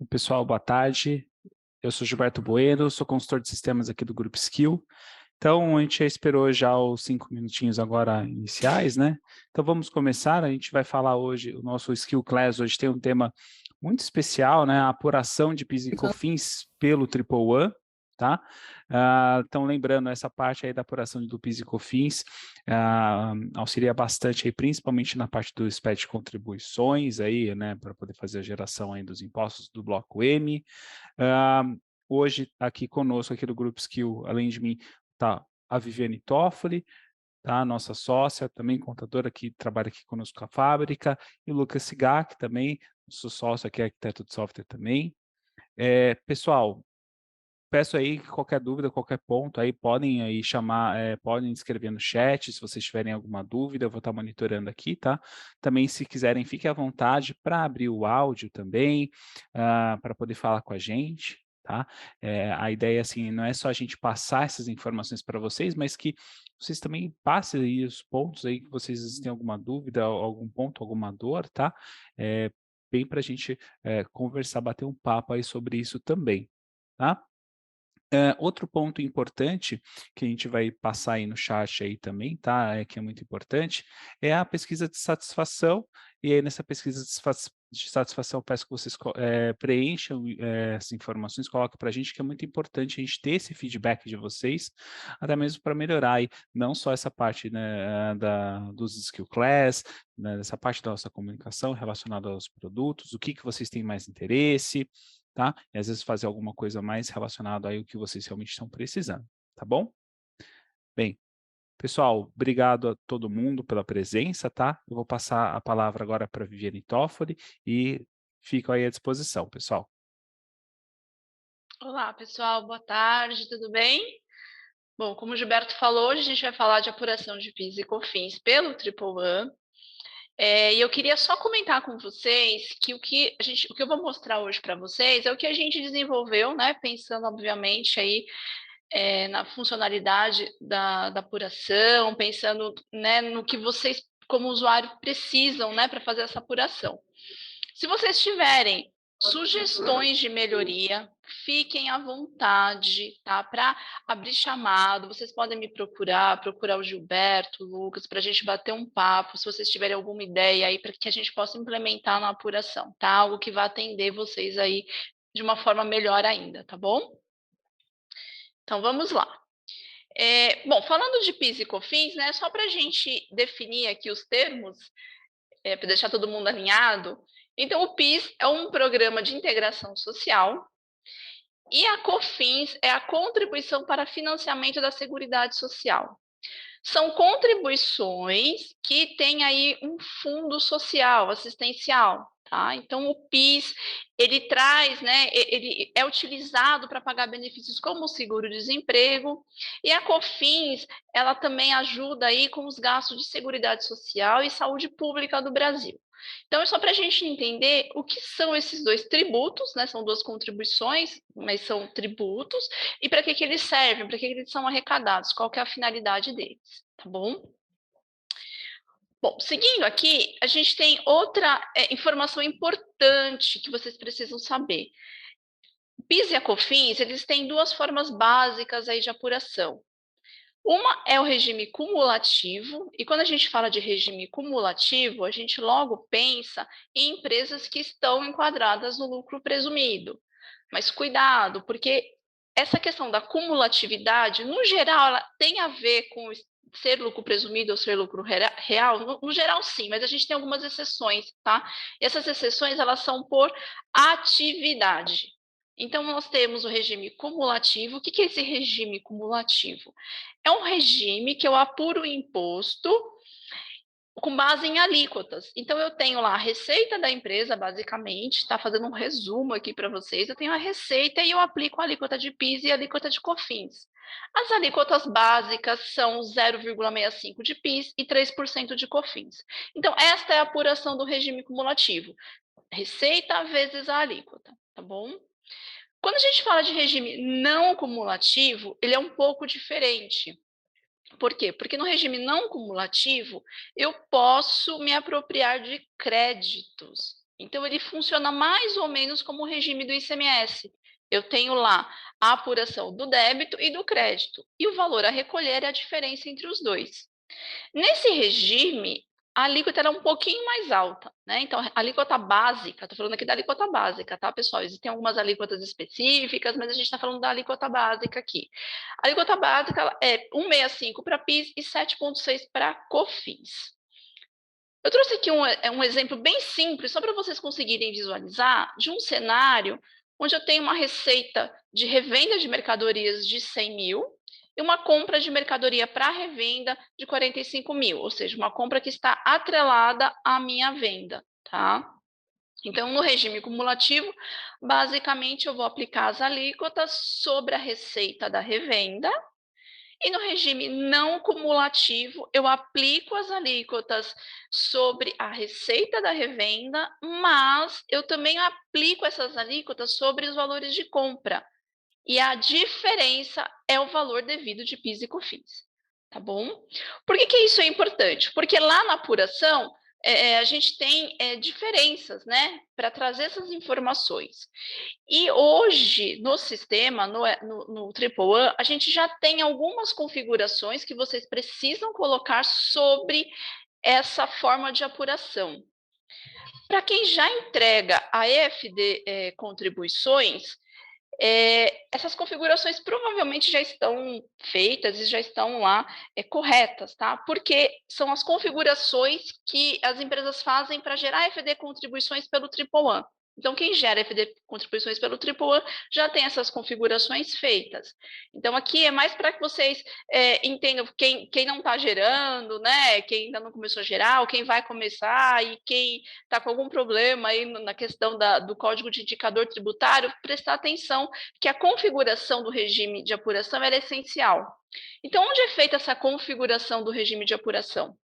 Pessoal, boa tarde. Eu sou Gilberto Bueno, sou consultor de sistemas aqui do Grupo Skill. Então, a gente já esperou já os 5 minutinhos agora iniciais, né? Então, vamos começar. A gente vai falar hoje, o nosso Skill Class hoje tem um tema muito especial, né? A apuração de PIS e COFINS pelo Triple One, tá? Então, lembrando, essa parte aí da apuração do PIS e COFINS auxilia bastante aí, principalmente na parte do SPED de contribuições aí, né? Para poder fazer a geração aí dos impostos do bloco M. Hoje, aqui conosco, aqui do Grupo Skill, além de mim, está a Viviane Toffoli, tá? Nossa sócia, também contadora, que trabalha aqui conosco com a fábrica, e o Lucas Sigak, também, sou sócio aqui, arquiteto de software também. Pessoal, peço aí que qualquer dúvida, qualquer ponto aí, podem aí chamar, podem escrever no chat, se vocês tiverem alguma dúvida, eu vou estar monitorando aqui, tá? Também, se quiserem, fiquem à vontade para abrir o áudio também, para poder falar com a gente, tá? A ideia, assim, não é só a gente passar essas informações para vocês, mas que vocês também passem aí os pontos aí que vocês têm alguma dúvida, algum ponto, alguma dor, tá? Bem para a gente conversar, bater um papo aí sobre isso também, tá? Outro ponto importante que a gente vai passar aí no chat aí também, tá? Que é muito importante, é a pesquisa de satisfação. E aí, nessa pesquisa de satisfação, eu peço que vocês preencham essas informações, coloquem para a gente, que é muito importante a gente ter esse feedback de vocês, até mesmo para melhorar aí, não só essa parte, né, dos skill class, né, dessa parte da nossa comunicação relacionada aos produtos, o que vocês têm mais interesse, tá? E às vezes fazer alguma coisa mais relacionada aí ao que vocês realmente estão precisando, tá bom? Bem, pessoal, obrigado a todo mundo pela presença, tá? Eu vou passar a palavra agora para a Viviane Toffoli e fico aí à disposição, pessoal. Olá, pessoal, boa tarde, tudo bem? Bom, como o Gilberto falou, hoje a gente vai falar de apuração de PIS e COFINS pelo Triple One. E eu queria só comentar com vocês que o que eu vou mostrar hoje para vocês é o que a gente desenvolveu, né? Pensando, obviamente, aí na funcionalidade da apuração, pensando, né, no que vocês, como usuário, precisam, né, para fazer essa apuração. Se vocês tiverem sugestões de melhoria, fiquem à vontade, tá? Para abrir chamado, vocês podem me procurar o Gilberto, o Lucas, para a gente bater um papo, se vocês tiverem alguma ideia aí para que a gente possa implementar na apuração, tá? Algo que vá atender vocês aí de uma forma melhor ainda, tá bom? Então vamos lá. Bom, falando de PIS e COFINS, né? Só para a gente definir aqui os termos, para deixar todo mundo alinhado. Então, o PIS é um programa de integração social e a COFINS é a contribuição para financiamento da Seguridade Social. São contribuições que têm aí um fundo social, assistencial, tá? Então, o PIS, ele traz, né, ele é utilizado para pagar benefícios como o seguro-desemprego, e a COFINS, ela também ajuda aí com os gastos de seguridade social e saúde pública do Brasil. Então, é só para a gente entender o que são esses dois tributos, né? São duas contribuições, mas são tributos, e para que eles servem, para que eles são arrecadados, qual que é a finalidade deles, tá bom? Bom, seguindo aqui, a gente tem outra informação importante que vocês precisam saber. O PIS e a COFINS, eles têm duas formas básicas aí de apuração. Uma é o regime cumulativo, e quando a gente fala de regime cumulativo, a gente logo pensa em empresas que estão enquadradas no lucro presumido. Mas cuidado, porque essa questão da cumulatividade, no geral, ela tem a ver com ser lucro presumido ou ser lucro real? No geral, sim, mas a gente tem algumas exceções, tá? E essas exceções, elas são por atividade. Então, nós temos o regime cumulativo. O que é esse regime cumulativo? É um regime que eu apuro o imposto com base em alíquotas. Então, eu tenho lá a receita da empresa, basicamente, está fazendo um resumo aqui para vocês. Eu tenho a receita e eu aplico a alíquota de PIS e a alíquota de COFINS. As alíquotas básicas são 0,65% de PIS e 3% de COFINS. Então, esta é a apuração do regime cumulativo. Receita vezes a alíquota, tá bom? Quando a gente fala de regime não cumulativo, ele é um pouco diferente. Por quê? Porque no regime não cumulativo, eu posso me apropriar de créditos. Então, ele funciona mais ou menos como o regime do ICMS. Eu tenho lá a apuração do débito e do crédito, e o valor a recolher é a diferença entre os dois. Nesse regime, a alíquota era um pouquinho mais alta, né? Então, a alíquota básica, estou falando aqui da alíquota básica, tá, pessoal? Existem algumas alíquotas específicas, mas a gente está falando da alíquota básica aqui. A alíquota básica é 1,65 para PIS e 7,6 para COFINS. Eu trouxe aqui um exemplo bem simples, só para vocês conseguirem visualizar, de um cenário onde eu tenho uma receita de revenda de mercadorias de 100 mil e uma compra de mercadoria para revenda de 45 mil, ou seja, uma compra que está atrelada à minha venda, tá? Então, no regime cumulativo, basicamente eu vou aplicar as alíquotas sobre a receita da revenda, e no regime não cumulativo, eu aplico as alíquotas sobre a receita da revenda, mas eu também aplico essas alíquotas sobre os valores de compra. E a diferença é o valor devido de PIS e COFINS. Tá bom? Por que isso é importante? Porque lá na apuração, a gente tem diferenças, né? Para trazer essas informações. E hoje, no sistema, no Triple A, a gente já tem algumas configurações que vocês precisam colocar sobre essa forma de apuração. Para quem já entrega a EFD contribuições, essas configurações provavelmente já estão feitas e já estão lá corretas, tá? Porque são as configurações que as empresas fazem para gerar FD contribuições pelo Triple A. Então, quem gera FD contribuições pelo Triple A já tem essas configurações feitas. Então, aqui é mais para que vocês entendam quem não está gerando, né? Quem ainda não começou a gerar, ou quem vai começar, e quem está com algum problema aí na questão do código de indicador tributário, prestar atenção que a configuração do regime de apuração é essencial. Então, onde é feita essa configuração do regime de apuração?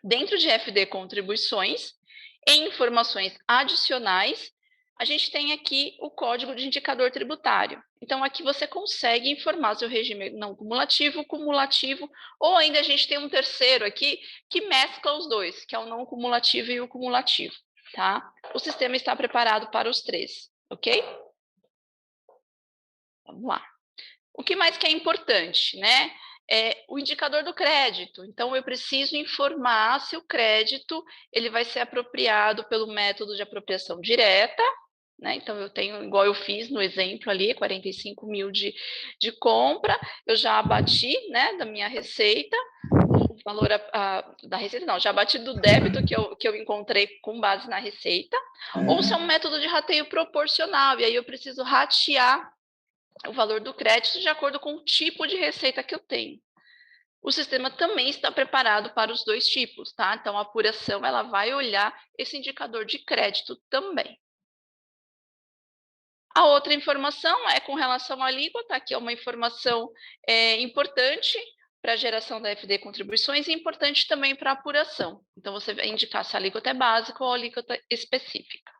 Dentro de FD contribuições, em informações adicionais, a gente tem aqui o código de indicador tributário. Então, aqui você consegue informar seu regime não cumulativo, cumulativo, ou ainda a gente tem um terceiro aqui que mescla os dois, que é o não cumulativo e o cumulativo, tá? O sistema está preparado para os três, ok? Vamos lá. O que mais que é importante, né? O indicador do crédito. Então, eu preciso informar se o crédito ele vai ser apropriado pelo método de apropriação direta, né? Então, eu tenho, igual eu fiz no exemplo ali, 45 mil de compra, eu já abati, né, da minha receita, o valor da receita, não, já abati do débito que eu encontrei com base na receita, ou se é um método de rateio proporcional, e aí eu preciso ratear o valor do crédito de acordo com o tipo de receita que eu tenho. O sistema também está preparado para os dois tipos, tá? Então, a apuração ela vai olhar esse indicador de crédito também. A outra informação é com relação à alíquota, que é uma informação importante para a geração da FD contribuições e importante também para a apuração. Então, você vai indicar se a alíquota é básica ou a alíquota específica.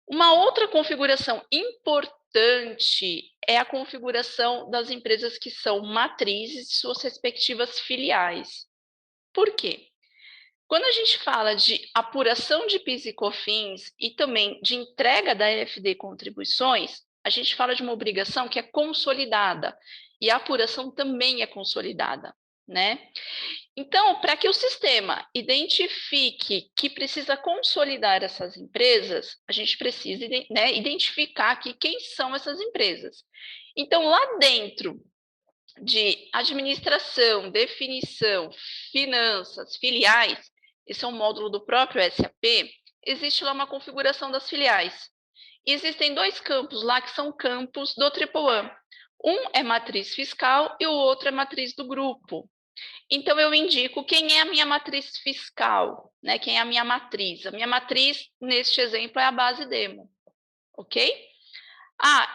Uma outra configuração importante é a configuração das empresas que são matrizes de suas respectivas filiais. Por quê? Quando a gente fala de apuração de PIS e COFINS e também de entrega da EFD contribuições, a gente fala de uma obrigação que é consolidada, e a apuração também é consolidada, né? Então, para que o sistema identifique que precisa consolidar essas empresas, a gente precisa, né, identificar aqui quem são essas empresas. Então, lá dentro de administração, definição, finanças, filiais, esse é um módulo do próprio SAP, existe lá uma configuração das filiais. E existem dois campos lá que são campos do AAA. Um é matriz fiscal e o outro é matriz do grupo. Então, eu indico quem é a minha matriz fiscal, né? Quem é a minha matriz. A minha matriz, neste exemplo, é a base demo, ok?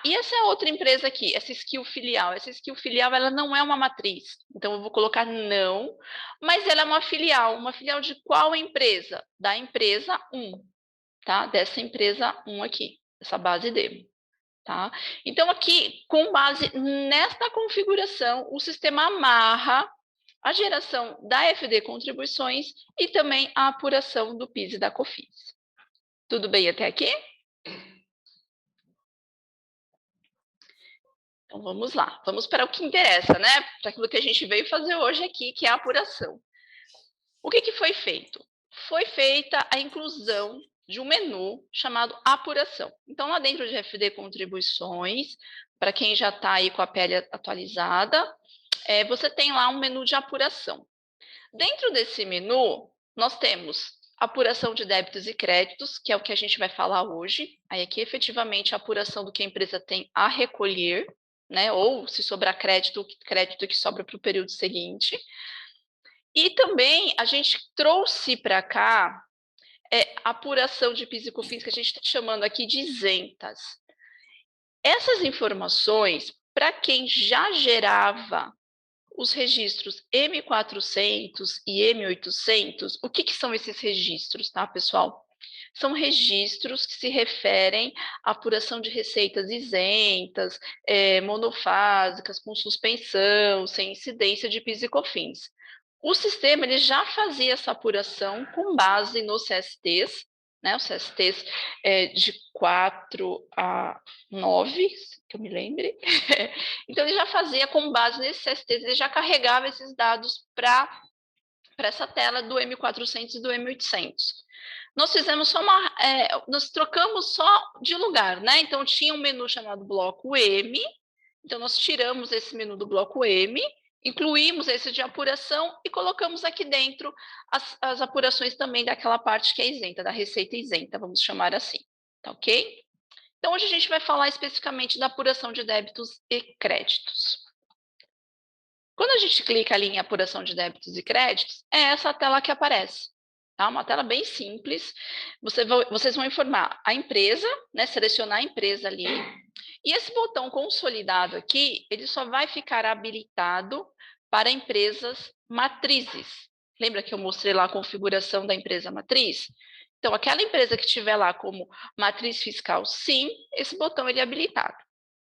E essa é outra empresa aqui, essa skill filial. Essa skill filial, ela não é uma matriz. Então, eu vou colocar não, mas ela é uma filial. Uma filial de qual empresa? Da empresa 1, tá? Dessa empresa 1 aqui, essa base demo. Tá? Então, aqui, com base nesta configuração, o sistema amarra a geração da FD Contribuições e também a apuração do PIS e da COFINS. Tudo bem até aqui? Então vamos lá, vamos para o que interessa, né? Para aquilo que a gente veio fazer hoje aqui, que é a apuração. O que foi feito? Foi feita a inclusão de um menu chamado apuração. Então, lá dentro de FD Contribuições, para quem já está aí com a pele atualizada, você tem lá um menu de apuração. Dentro desse menu, nós temos apuração de débitos e créditos, que é o que a gente vai falar hoje. Aí aqui, efetivamente, a apuração do que a empresa tem a recolher, né? Ou se sobrar crédito que sobra para o período seguinte. E também a gente trouxe para cá apuração de PIS e COFINS, que a gente está chamando aqui de isentas. Essas informações, para quem já gerava os registros M400 e M800, o que são esses registros, tá, pessoal? São registros que se referem à apuração de receitas isentas, monofásicas, com suspensão, sem incidência de PIS e COFINS. O sistema ele já fazia essa apuração com base nos CSTs, né, os CSTs de 4 a 9, que eu me lembre. Então, ele já fazia com base nesses CSTs, ele já carregava esses dados para essa tela do M400 e do M800. Nós fizemos só nós trocamos só de lugar, né? Então, tinha um menu chamado bloco M, então nós tiramos esse menu do bloco M, incluímos esse de apuração e colocamos aqui dentro as apurações também daquela parte que é isenta, da receita isenta, vamos chamar assim, tá ok? Então, hoje a gente vai falar especificamente da apuração de débitos e créditos. Quando a gente clica ali em apuração de débitos e créditos, é essa tela que aparece. Tá? Uma tela bem simples. Vocês vão informar a empresa, né? Selecionar a empresa ali. E esse botão consolidado aqui, ele só vai ficar habilitado para empresas matrizes. Lembra que eu mostrei lá a configuração da empresa matriz? Então, aquela empresa que tiver lá como matriz fiscal, sim, esse botão ele é habilitado.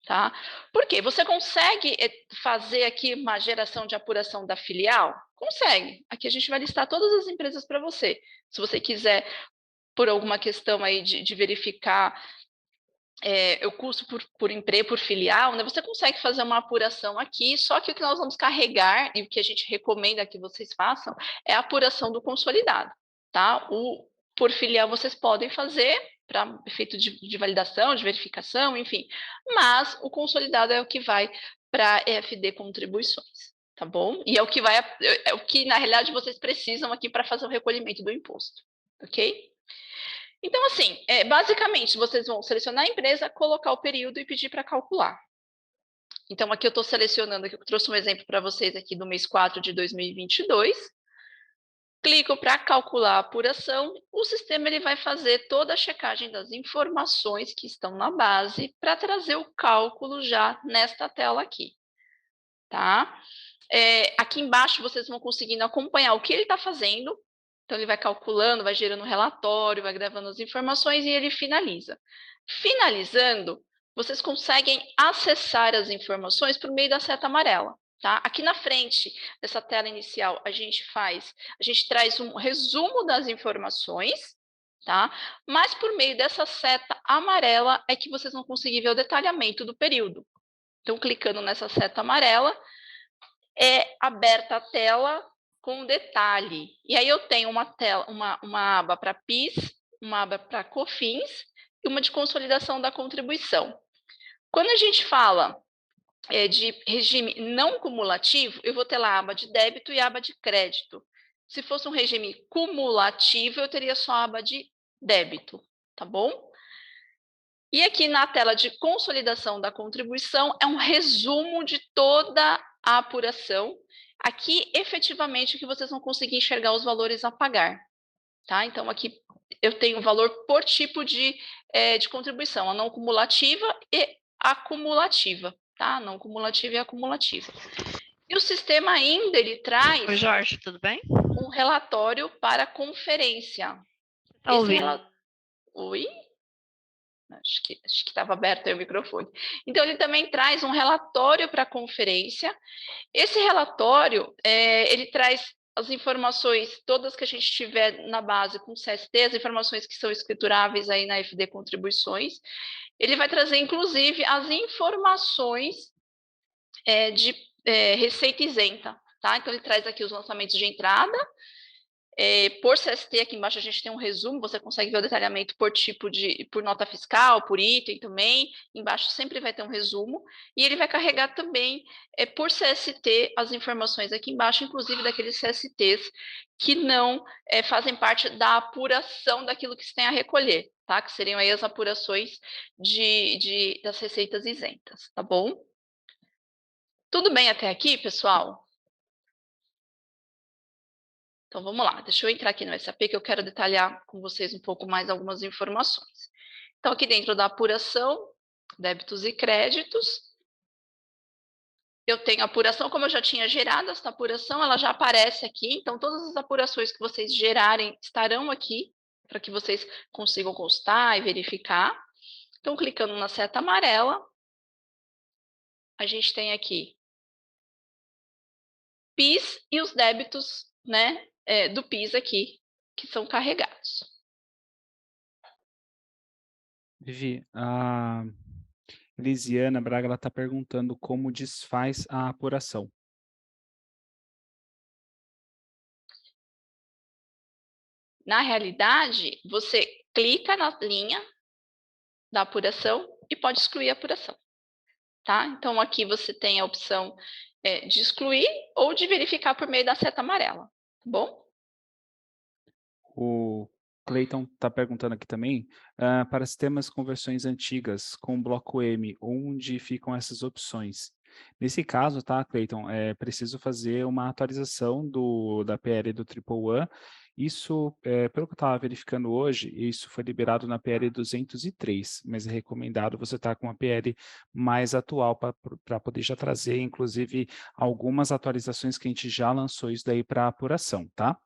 Tá? Por quê? Você consegue fazer aqui uma geração de apuração da filial? Consegue. Aqui a gente vai listar todas as empresas para você. Se você quiser, por alguma questão aí de verificar o custo por filial, né, você consegue fazer uma apuração aqui, só que o que nós vamos carregar e o que a gente recomenda que vocês façam é a apuração do consolidado. Tá? O por filial vocês podem fazer para efeito de validação, de verificação, enfim, mas o consolidado é o que vai para EFD Contribuições, tá bom? E é o que vai, é o que na realidade vocês precisam aqui para fazer o recolhimento do imposto, ok? Então, assim, basicamente, vocês vão selecionar a empresa, colocar o período e pedir para calcular. Então, aqui eu estou selecionando, aqui eu trouxe um exemplo para vocês aqui do mês 4 de 2022. Clico para calcular a apuração, o sistema ele vai fazer toda a checagem das informações que estão na base para trazer o cálculo já nesta tela aqui. Tá? Aqui embaixo vocês vão conseguindo acompanhar o que ele está fazendo. Então, ele vai calculando, vai gerando um relatório, vai gravando as informações e ele finaliza. Finalizando, vocês conseguem acessar as informações por meio da seta amarela. Tá? Aqui na frente dessa tela inicial, a gente traz um resumo das informações, tá? Mas por meio dessa seta amarela é que vocês vão conseguir ver o detalhamento do período. Então, clicando nessa seta amarela, é aberta a tela com detalhe. E aí eu tenho uma aba para PIS, uma aba para COFINS e uma de consolidação da contribuição. Quando a gente fala de regime não cumulativo, eu vou ter lá a aba de débito e a aba de crédito. Se fosse um regime cumulativo, eu teria só a aba de débito, tá bom? E aqui na tela de consolidação da contribuição é um resumo de toda a apuração. Aqui, efetivamente, que vocês vão conseguir enxergar os valores a pagar. Tá? Então, aqui eu tenho o valor por tipo de contribuição, a não cumulativa e acumulativa. Tá? Não cumulativa e acumulativa. E o sistema ainda ele traz Oi, Jorge, tudo bem? um relatório para conferência. Tá ouvindo? Oi? Acho que estava aberto aí o microfone. Então, ele também traz um relatório para a conferência. Esse relatório, ele traz as informações todas que a gente tiver na base com CST, as informações que são escrituráveis aí na FD Contribuições. Ele vai trazer, inclusive, as informações de receita isenta, tá? Então, ele traz aqui os lançamentos de entrada. Por CST, aqui embaixo a gente tem um resumo, você consegue ver o detalhamento por tipo por nota fiscal, por item também, embaixo sempre vai ter um resumo, e ele vai carregar também, por CST, as informações aqui embaixo, inclusive daqueles CSTs que não fazem parte da apuração daquilo que se tem a recolher, tá? Que seriam aí as apurações das receitas isentas, tá bom? Tudo bem até aqui, pessoal? Então, vamos lá. Deixa eu entrar aqui no SAP que eu quero detalhar com vocês um pouco mais algumas informações. Então, aqui dentro da apuração, débitos e créditos, eu tenho a apuração, como eu já tinha gerado essa apuração, ela já aparece aqui. Então, todas as apurações que vocês gerarem estarão aqui, para que vocês consigam constar e verificar. Então, clicando na seta amarela, a gente tem aqui PIS e os débitos, né, do PIS aqui, que são carregados. Vivi, a Elisiana Braga está perguntando como desfaz a apuração. Na realidade, você clica na linha da apuração e pode excluir a apuração, tá? Então, aqui você tem a opção de excluir ou de verificar por meio da seta amarela, tá bom? O Clayton está perguntando aqui também, para sistemas com versões antigas, com bloco M, onde ficam essas opções? Nesse caso, tá, Clayton, é preciso fazer uma atualização da PL do Triple One. Isso, pelo que eu estava verificando hoje, isso foi liberado na PL 203, mas é recomendado você estar com uma PL mais atual para poder já trazer, inclusive, algumas atualizações que a gente já lançou isso daí para apuração, tá?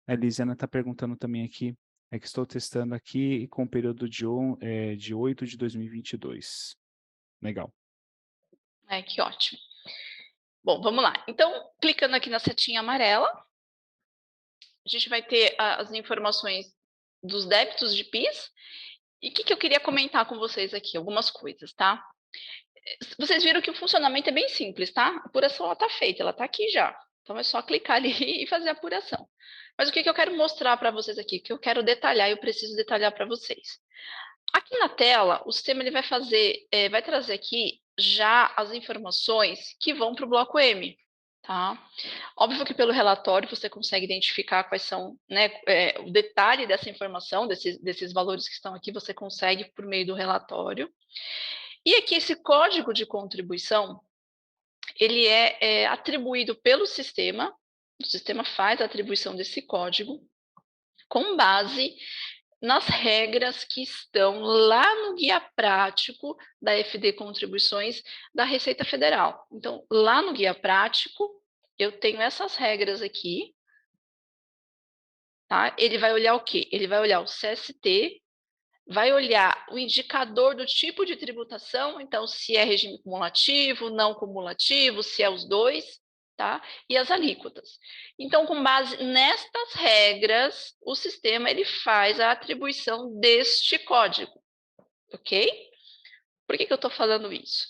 A Elisiana está perguntando também aqui, é que estou testando aqui com o período de 8 de 2022. Legal. Que ótimo. Bom, vamos lá. Então, clicando aqui na setinha amarela, a gente vai ter as informações dos débitos de PIS. E o que eu queria comentar com vocês aqui? Algumas coisas, tá? Vocês viram que o funcionamento é bem simples, tá? A apuração está feita, ela está aqui já. Então, é só clicar ali e fazer a apuração. Mas o que eu quero mostrar para vocês aqui, que eu quero detalhar, eu preciso detalhar para vocês. Aqui na tela, o sistema ele vai trazer aqui já as informações que vão para o bloco M, tá? Óbvio que pelo relatório você consegue identificar quais são, né, o detalhe dessa informação, desses valores que estão aqui, você consegue por meio do relatório. E aqui esse código de contribuição, ele é atribuído pelo sistema, o sistema faz a atribuição desse código com base nas regras que estão lá no guia prático da FD Contribuições da Receita Federal. Então, lá no guia prático, eu tenho essas regras aqui, tá? Ele vai olhar o quê? Ele vai olhar o CST, vai olhar o indicador do tipo de tributação, então, se é regime cumulativo, não cumulativo, se é os dois, tá? E as alíquotas. Então, com base nestas regras, o sistema ele faz a atribuição deste código, ok? Por que eu estou falando isso?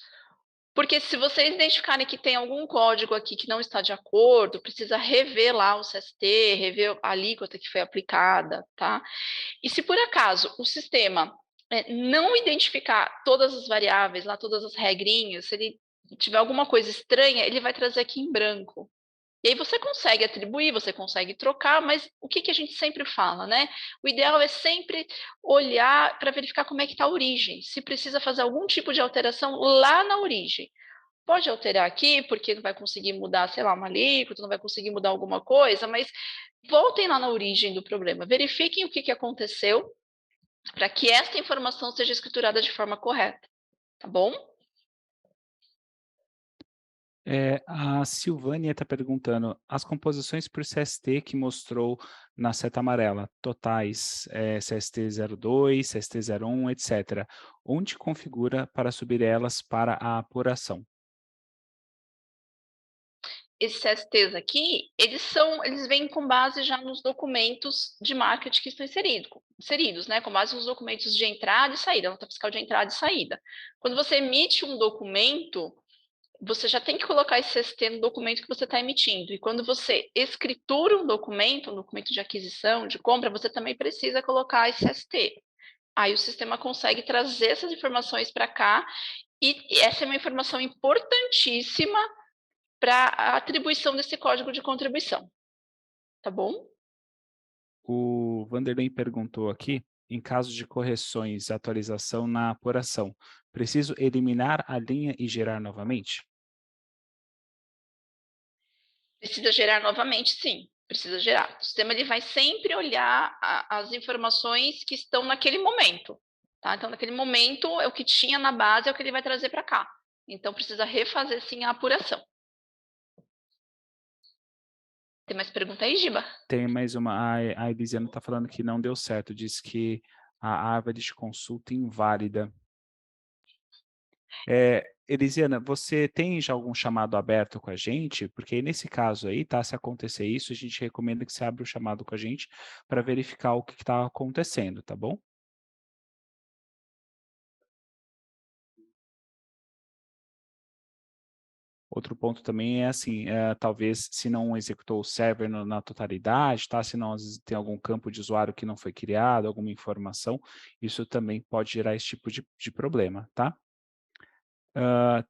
Porque se vocês identificarem que tem algum código aqui que não está de acordo, precisa rever lá o CST, rever a alíquota que foi aplicada, tá? E se por acaso o sistema não identificar todas as variáveis, lá todas as regrinhas, se ele tiver alguma coisa estranha, ele vai trazer aqui em branco. E aí você consegue atribuir, você consegue trocar, mas o que a gente sempre fala, né? O ideal é sempre olhar para verificar como é que está a origem, se precisa fazer algum tipo de alteração lá na origem. Pode alterar aqui, porque não vai conseguir mudar, sei lá, uma alíquota, não vai conseguir mudar alguma coisa, mas voltem lá na origem do problema, verifiquem o que aconteceu para que esta informação seja escriturada de forma correta, tá bom? A Silvânia está perguntando, as composições por CST que mostrou na seta amarela, totais, CST02, CST01, etc., onde configura para subir elas para a apuração? Esses CSTs aqui, eles vêm com base já nos documentos de marketing que estão inseridos, né? Com base nos documentos de entrada e saída, nota fiscal de entrada e saída. Quando você emite um documento, você já tem que colocar esse CST no documento que você está emitindo. E quando você escritura um documento de aquisição, de compra, você também precisa colocar esse CST. Aí o sistema consegue trazer essas informações para cá, e essa é uma informação importantíssima para a atribuição desse código de contribuição. Tá bom? O Vanderlei perguntou aqui, em caso de correções e atualização na apuração, preciso eliminar a linha e gerar novamente? Precisa gerar novamente, sim. Precisa gerar. O sistema ele vai sempre olhar as informações que estão naquele momento. Tá? Então, naquele momento, é o que tinha na base, é o que ele vai trazer para cá. Então, precisa refazer, sim, a apuração. Tem mais pergunta aí, Giba? Tem mais uma, a Elisiana está falando que não deu certo, diz que a árvore de consulta inválida. Elisiana, você tem já algum chamado aberto com a gente? Porque nesse caso aí, tá? Se acontecer isso, a gente recomenda que você abra o chamado com a gente para verificar o que está acontecendo, tá bom? Outro ponto também é assim, talvez se não executou o server na totalidade, tá? Se não, às vezes, tem algum campo de usuário que não foi criado, alguma informação, isso também pode gerar esse tipo de problema, tá?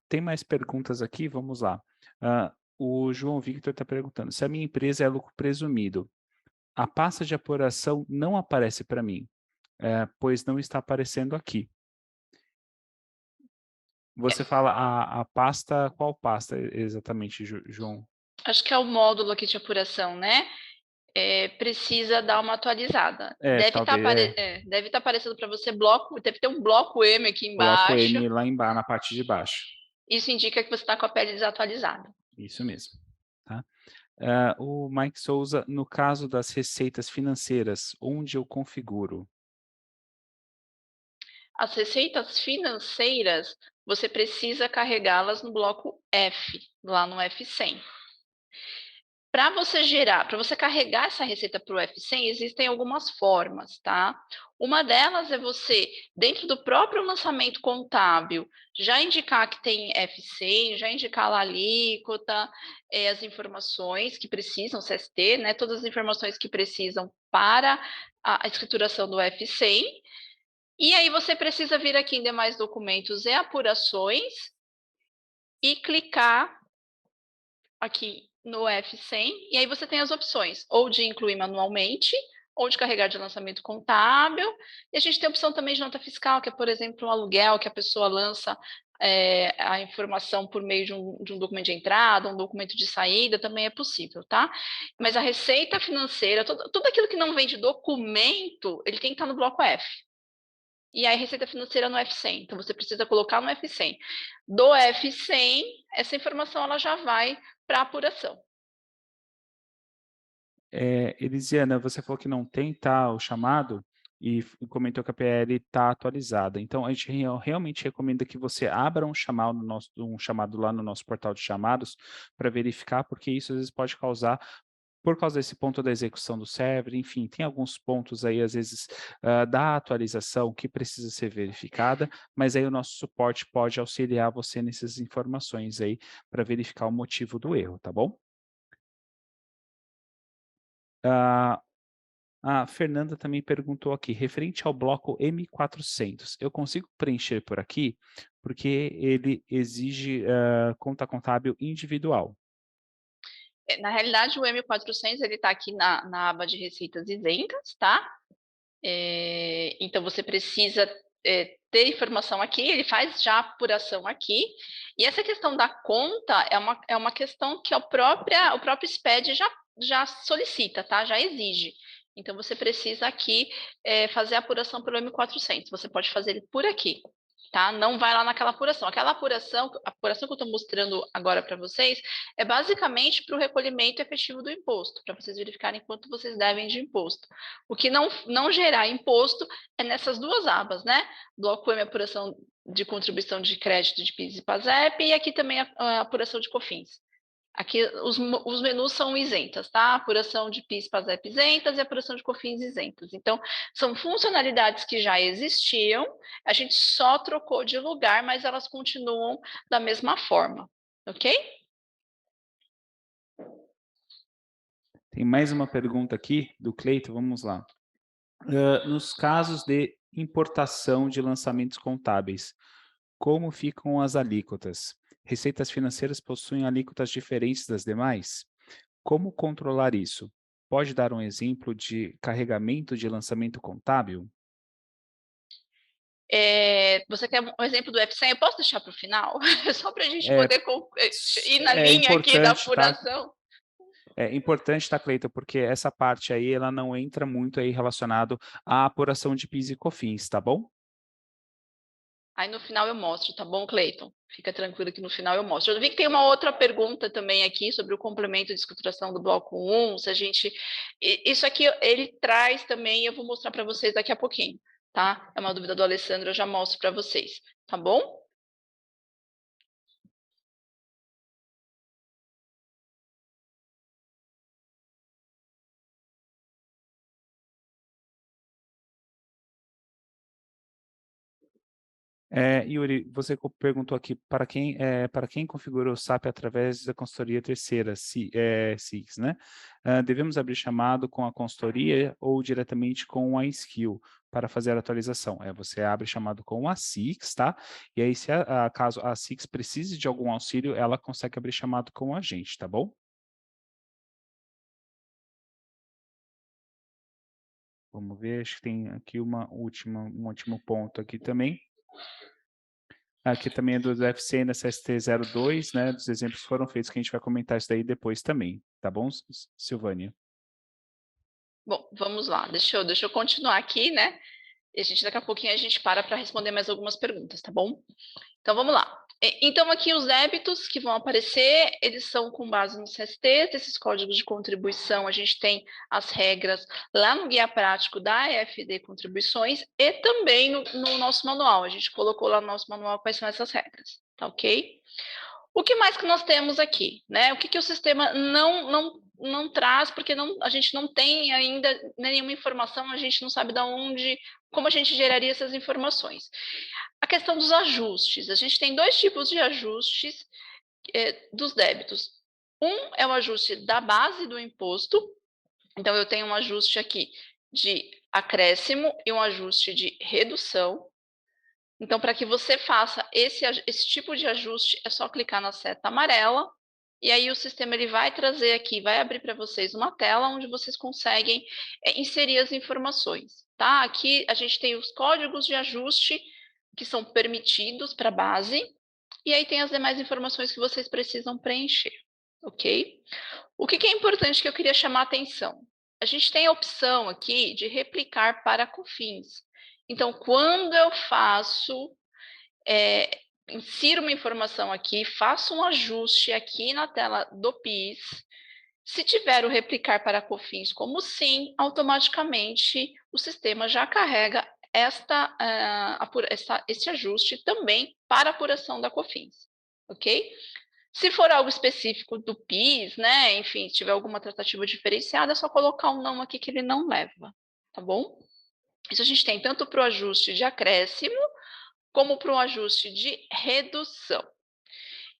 Tem mais perguntas aqui? Vamos lá. O João Victor está perguntando, se a minha empresa é lucro presumido, a pasta de apuração não aparece para mim, pois não está aparecendo aqui. Você fala a pasta, qual pasta exatamente, João? Acho que é o módulo aqui de apuração, né? Precisa dar uma atualizada. Talvez, Deve estar aparecendo para você bloco, deve ter um bloco M aqui bloco embaixo. M lá embaixo, na parte de baixo. Isso indica que você está com a pele desatualizada. Isso mesmo. Tá? O Mike Souza, no caso das receitas financeiras, onde eu configuro? As receitas financeiras, você precisa carregá-las no bloco F, lá no F100. Para você carregar essa receita para o F100, existem algumas formas, tá? Uma delas é você, dentro do próprio lançamento contábil, já indicar que tem F100, já indicar lá a alíquota, as informações que precisam, CST, né? Todas as informações que precisam para a escrituração do F100. E aí você precisa vir aqui em demais documentos e apurações e clicar aqui no F100, e aí você tem as opções, ou de incluir manualmente, ou de carregar de lançamento contábil, e a gente tem a opção também de nota fiscal, que é, por exemplo, um aluguel, que a pessoa lança a informação por meio de um documento de entrada, um documento de saída, também é possível, tá? Mas a receita financeira, tudo aquilo que não vem de documento, ele tem que estar no bloco F. E aí, receita financeira no F100. Então, você precisa colocar no F100. Do F100, essa informação ela já vai para apuração. Elisiana, você falou que não tem, tá, o chamado, e comentou que a PL está atualizada. Então, a gente realmente recomenda que você abra um chamado lá no nosso portal de chamados para verificar, porque isso às vezes pode causar, por causa desse ponto da execução do server, enfim, tem alguns pontos aí, às vezes, da atualização que precisa ser verificada, mas aí o nosso suporte pode auxiliar você nessas informações aí para verificar o motivo do erro, tá bom? A Fernanda também perguntou aqui, referente ao bloco M400, eu consigo preencher por aqui? Porque ele exige conta contábil individual. Na realidade, o M400 ele está aqui na aba de receitas isentas, tá? Então, você precisa ter informação aqui, ele faz já a apuração aqui. E essa questão da conta é uma questão que o próprio SPED já solicita, tá? Já exige. Então, você precisa aqui fazer a apuração pelo M400. Você pode fazer ele por aqui. tá? Não vai lá naquela apuração. Aquela apuração, a apuração que eu estou mostrando agora para vocês, é basicamente para o recolhimento efetivo do imposto, para vocês verificarem quanto vocês devem de imposto. O que não gerar imposto é nessas duas abas, né? Bloco M, apuração de contribuição de crédito de PIS e PASEP, e aqui também a apuração de COFINS. Aqui os menus são isentas, tá? Apuração de PIS, PASEP isentas e apuração de COFINS isentas. Então, são funcionalidades que já existiam, a gente só trocou de lugar, mas elas continuam da mesma forma, ok? Tem mais uma pergunta aqui do Cleito, vamos lá. Nos casos de importação de lançamentos contábeis, como ficam as alíquotas? Receitas financeiras possuem alíquotas diferentes das demais? Como controlar isso? Pode dar um exemplo de carregamento de lançamento contábil? Você quer um exemplo do F100? Eu posso deixar para o final? Só para a gente É, poder ir na é linha aqui da importante, tá? apuração. É importante, tá, Cleiton, porque essa parte aí, ela não entra muito aí relacionado à apuração de PIS e COFINS, tá bom? Aí no final eu mostro, tá bom, Cleiton? Fica tranquilo que no final eu mostro. Eu vi que tem uma outra pergunta também aqui sobre o complemento de escrituração do bloco 1, se a gente... Isso aqui ele traz também, eu vou mostrar para vocês daqui a pouquinho, tá? É uma dúvida do Alessandro, eu já mostro para vocês, tá bom? Yuri, você perguntou aqui para quem configurou o SAP através da consultoria terceira, SIX, né? Devemos abrir chamado com a consultoria ou diretamente com a Skill para fazer a atualização? Você abre chamado com a SIX, tá? E aí, se caso a SIX precise de algum auxílio, ela consegue abrir chamado com a gente, tá bom? Vamos ver, acho que tem aqui um último ponto aqui também. Aqui também é do FC nessa ST02, né? Dos exemplos que foram feitos, que a gente vai comentar isso daí depois também. Tá bom, Silvânia? Bom, vamos lá. Deixa eu continuar aqui, né? E daqui a pouquinho a gente para responder mais algumas perguntas, tá bom? Então, vamos lá. Então, aqui os débitos que vão aparecer, eles são com base nos CSTs, esses códigos de contribuição, a gente tem as regras lá no guia prático da EFD Contribuições e também no nosso manual. A gente colocou lá no nosso manual quais são essas regras, tá ok? O que mais que nós temos aqui, né? O que o sistema não traz, porque a gente não tem ainda nenhuma informação, a gente não sabe como a gente geraria essas informações. A questão dos ajustes. A gente tem dois tipos de ajustes dos débitos. Um é o ajuste da base do imposto. Então, eu tenho um ajuste aqui de acréscimo e um ajuste de redução. Então, para que você faça esse tipo de ajuste, é só clicar na seta amarela, e aí o sistema ele vai trazer aqui, vai abrir para vocês uma tela onde vocês conseguem inserir as informações, tá? Aqui a gente tem os códigos de ajuste que são permitidos para a base, e aí tem as demais informações que vocês precisam preencher, ok? O que é importante que eu queria chamar a atenção? A gente tem a opção aqui de replicar para COFINS. Então, quando eu insiro uma informação aqui, faço um ajuste aqui na tela do PIS, se tiver o replicar para COFINS como sim, automaticamente o sistema já carrega esse ajuste também para apuração da COFINS, ok? Se for algo específico do PIS, né, enfim, se tiver alguma tratativa diferenciada, é só colocar um não aqui que ele não leva, tá bom? Isso a gente tem tanto para o ajuste de acréscimo, como para um ajuste de redução.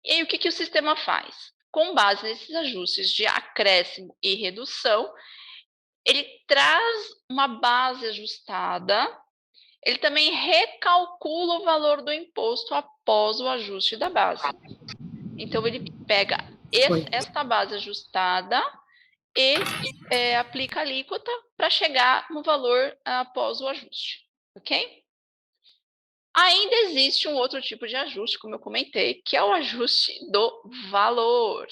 E aí, o que o sistema faz? Com base nesses ajustes de acréscimo e redução, ele traz uma base ajustada, ele também recalcula o valor do imposto após o ajuste da base. Então, ele pega esta base ajustada e aplica a alíquota para chegar no valor após o ajuste, ok? Ainda existe um outro tipo de ajuste, como eu comentei, que é o ajuste do valor.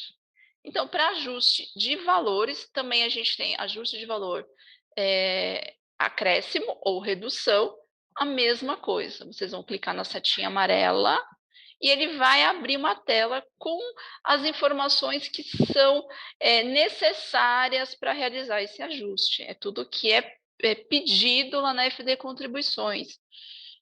Então, para ajuste de valores, também a gente tem ajuste de valor acréscimo ou redução, a mesma coisa. Vocês vão clicar na setinha amarela e ele vai abrir uma tela com as informações que são necessárias para realizar esse ajuste. É tudo que é pedido lá na FD Contribuições.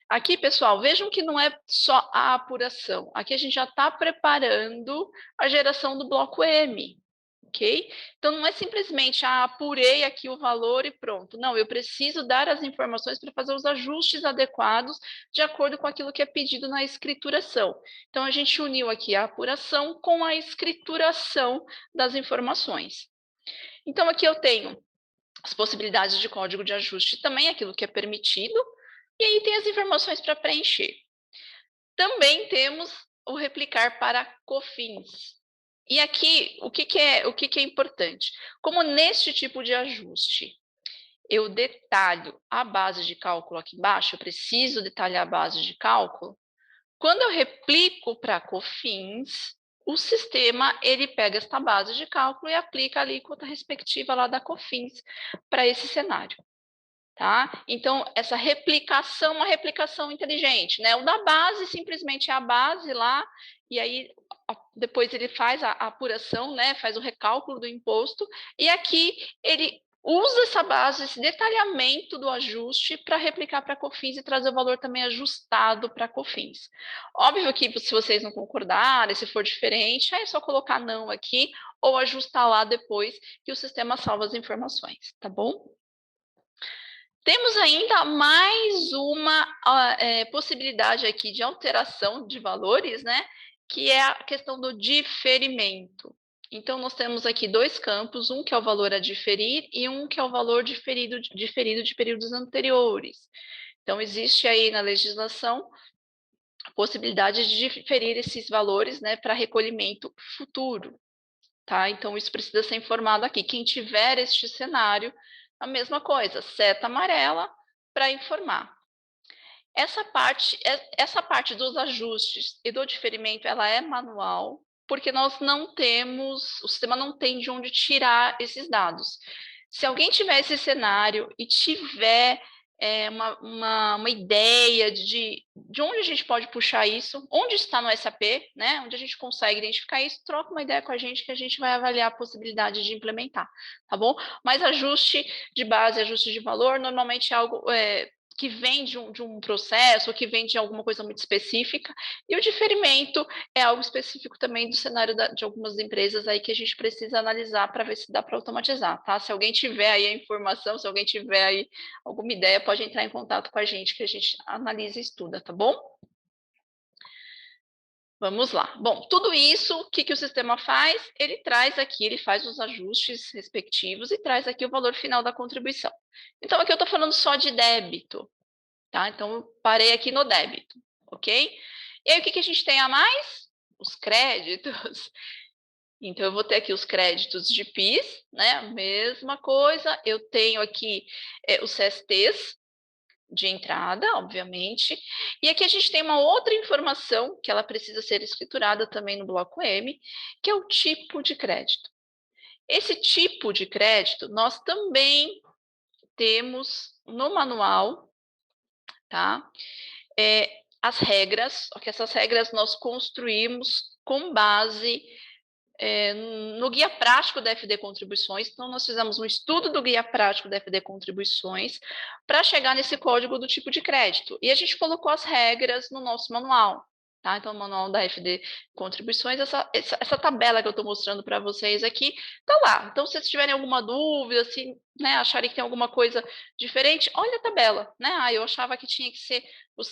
Aqui, pessoal, vejam que não é só a apuração. Aqui a gente já está preparando a geração do bloco M, ok? Então, não é simplesmente, apurei aqui o valor e pronto. Não, eu preciso dar as informações para fazer os ajustes adequados de acordo com aquilo que é pedido na escrituração. Então, a gente uniu aqui a apuração com a escrituração das informações. Então, aqui eu tenho as possibilidades de código de ajuste, também aquilo que é permitido, e aí tem as informações para preencher. Também temos o replicar para COFINS. E aqui, o que é importante? Como neste tipo de ajuste, eu detalho a base de cálculo aqui embaixo, eu preciso detalhar a base de cálculo, quando eu replico para COFINS, o sistema ele pega esta base de cálculo e aplica a alíquota respectiva lá da COFINS para esse cenário. Tá? Então, essa replicação, uma replicação inteligente, né? O da base simplesmente é a base lá, e aí depois ele faz a apuração, né? Faz o recálculo do imposto, e aqui ele usa essa base, esse detalhamento do ajuste para replicar para a COFINS e trazer o valor também ajustado para a COFINS. Óbvio que se vocês não concordarem, se for diferente, aí é só colocar não aqui ou ajustar lá depois que o sistema salva as informações, tá bom? Temos ainda mais uma possibilidade aqui de alteração de valores, né? Que é a questão do diferimento. Então, nós temos aqui dois campos, um que é o valor a diferir e um que é o valor diferido de períodos anteriores. Então, existe aí na legislação a possibilidade de diferir esses valores, né, para recolhimento futuro. Tá? Então, isso precisa ser informado aqui. Quem tiver este cenário, a mesma coisa, seta amarela para informar. Essa parte dos ajustes e do diferimento, ela é manual, porque nós não temos, o sistema não tem de onde tirar esses dados. Se alguém tiver esse cenário e tiver uma ideia de onde a gente pode puxar isso, onde está no SAP, né? Onde a gente consegue identificar isso, troca uma ideia com a gente que a gente vai avaliar a possibilidade de implementar, tá bom? Mas ajuste de base, ajuste de valor, normalmente é algo que vem de um processo, ou que vem de alguma coisa muito específica, e o diferimento é algo específico também do cenário de algumas empresas aí que a gente precisa analisar para ver se dá para automatizar, tá? Se alguém tiver aí a informação, se alguém tiver aí alguma ideia, pode entrar em contato com a gente, que a gente analisa e estuda, tá bom? Vamos lá. Bom, tudo isso, o que o sistema faz? Ele traz aqui, ele faz os ajustes respectivos e traz aqui o valor final da contribuição. Então, aqui eu estou falando só de débito, tá? Então, eu parei aqui no débito, ok? E aí, o que a gente tem a mais? Os créditos. Então, eu vou ter aqui os créditos de PIS, né? Mesma coisa. Eu tenho aqui os CSTs de entrada, obviamente. E aqui a gente tem uma outra informação que ela precisa ser escriturada também no bloco M, que é o tipo de crédito. Esse tipo de crédito nós também temos no manual, tá? As regras, que essas regras nós construímos com base no guia prático da FD Contribuições. Então, nós fizemos um estudo do guia prático da FD Contribuições para chegar nesse código do tipo de crédito. E a gente colocou as regras no nosso manual. Tá? Então, o manual da FD Contribuições, essa tabela que eu estou mostrando para vocês aqui, está lá. Então, se vocês tiverem alguma dúvida, se acharem que tem alguma coisa diferente, olha a tabela. Né? Eu achava que tinha que ser o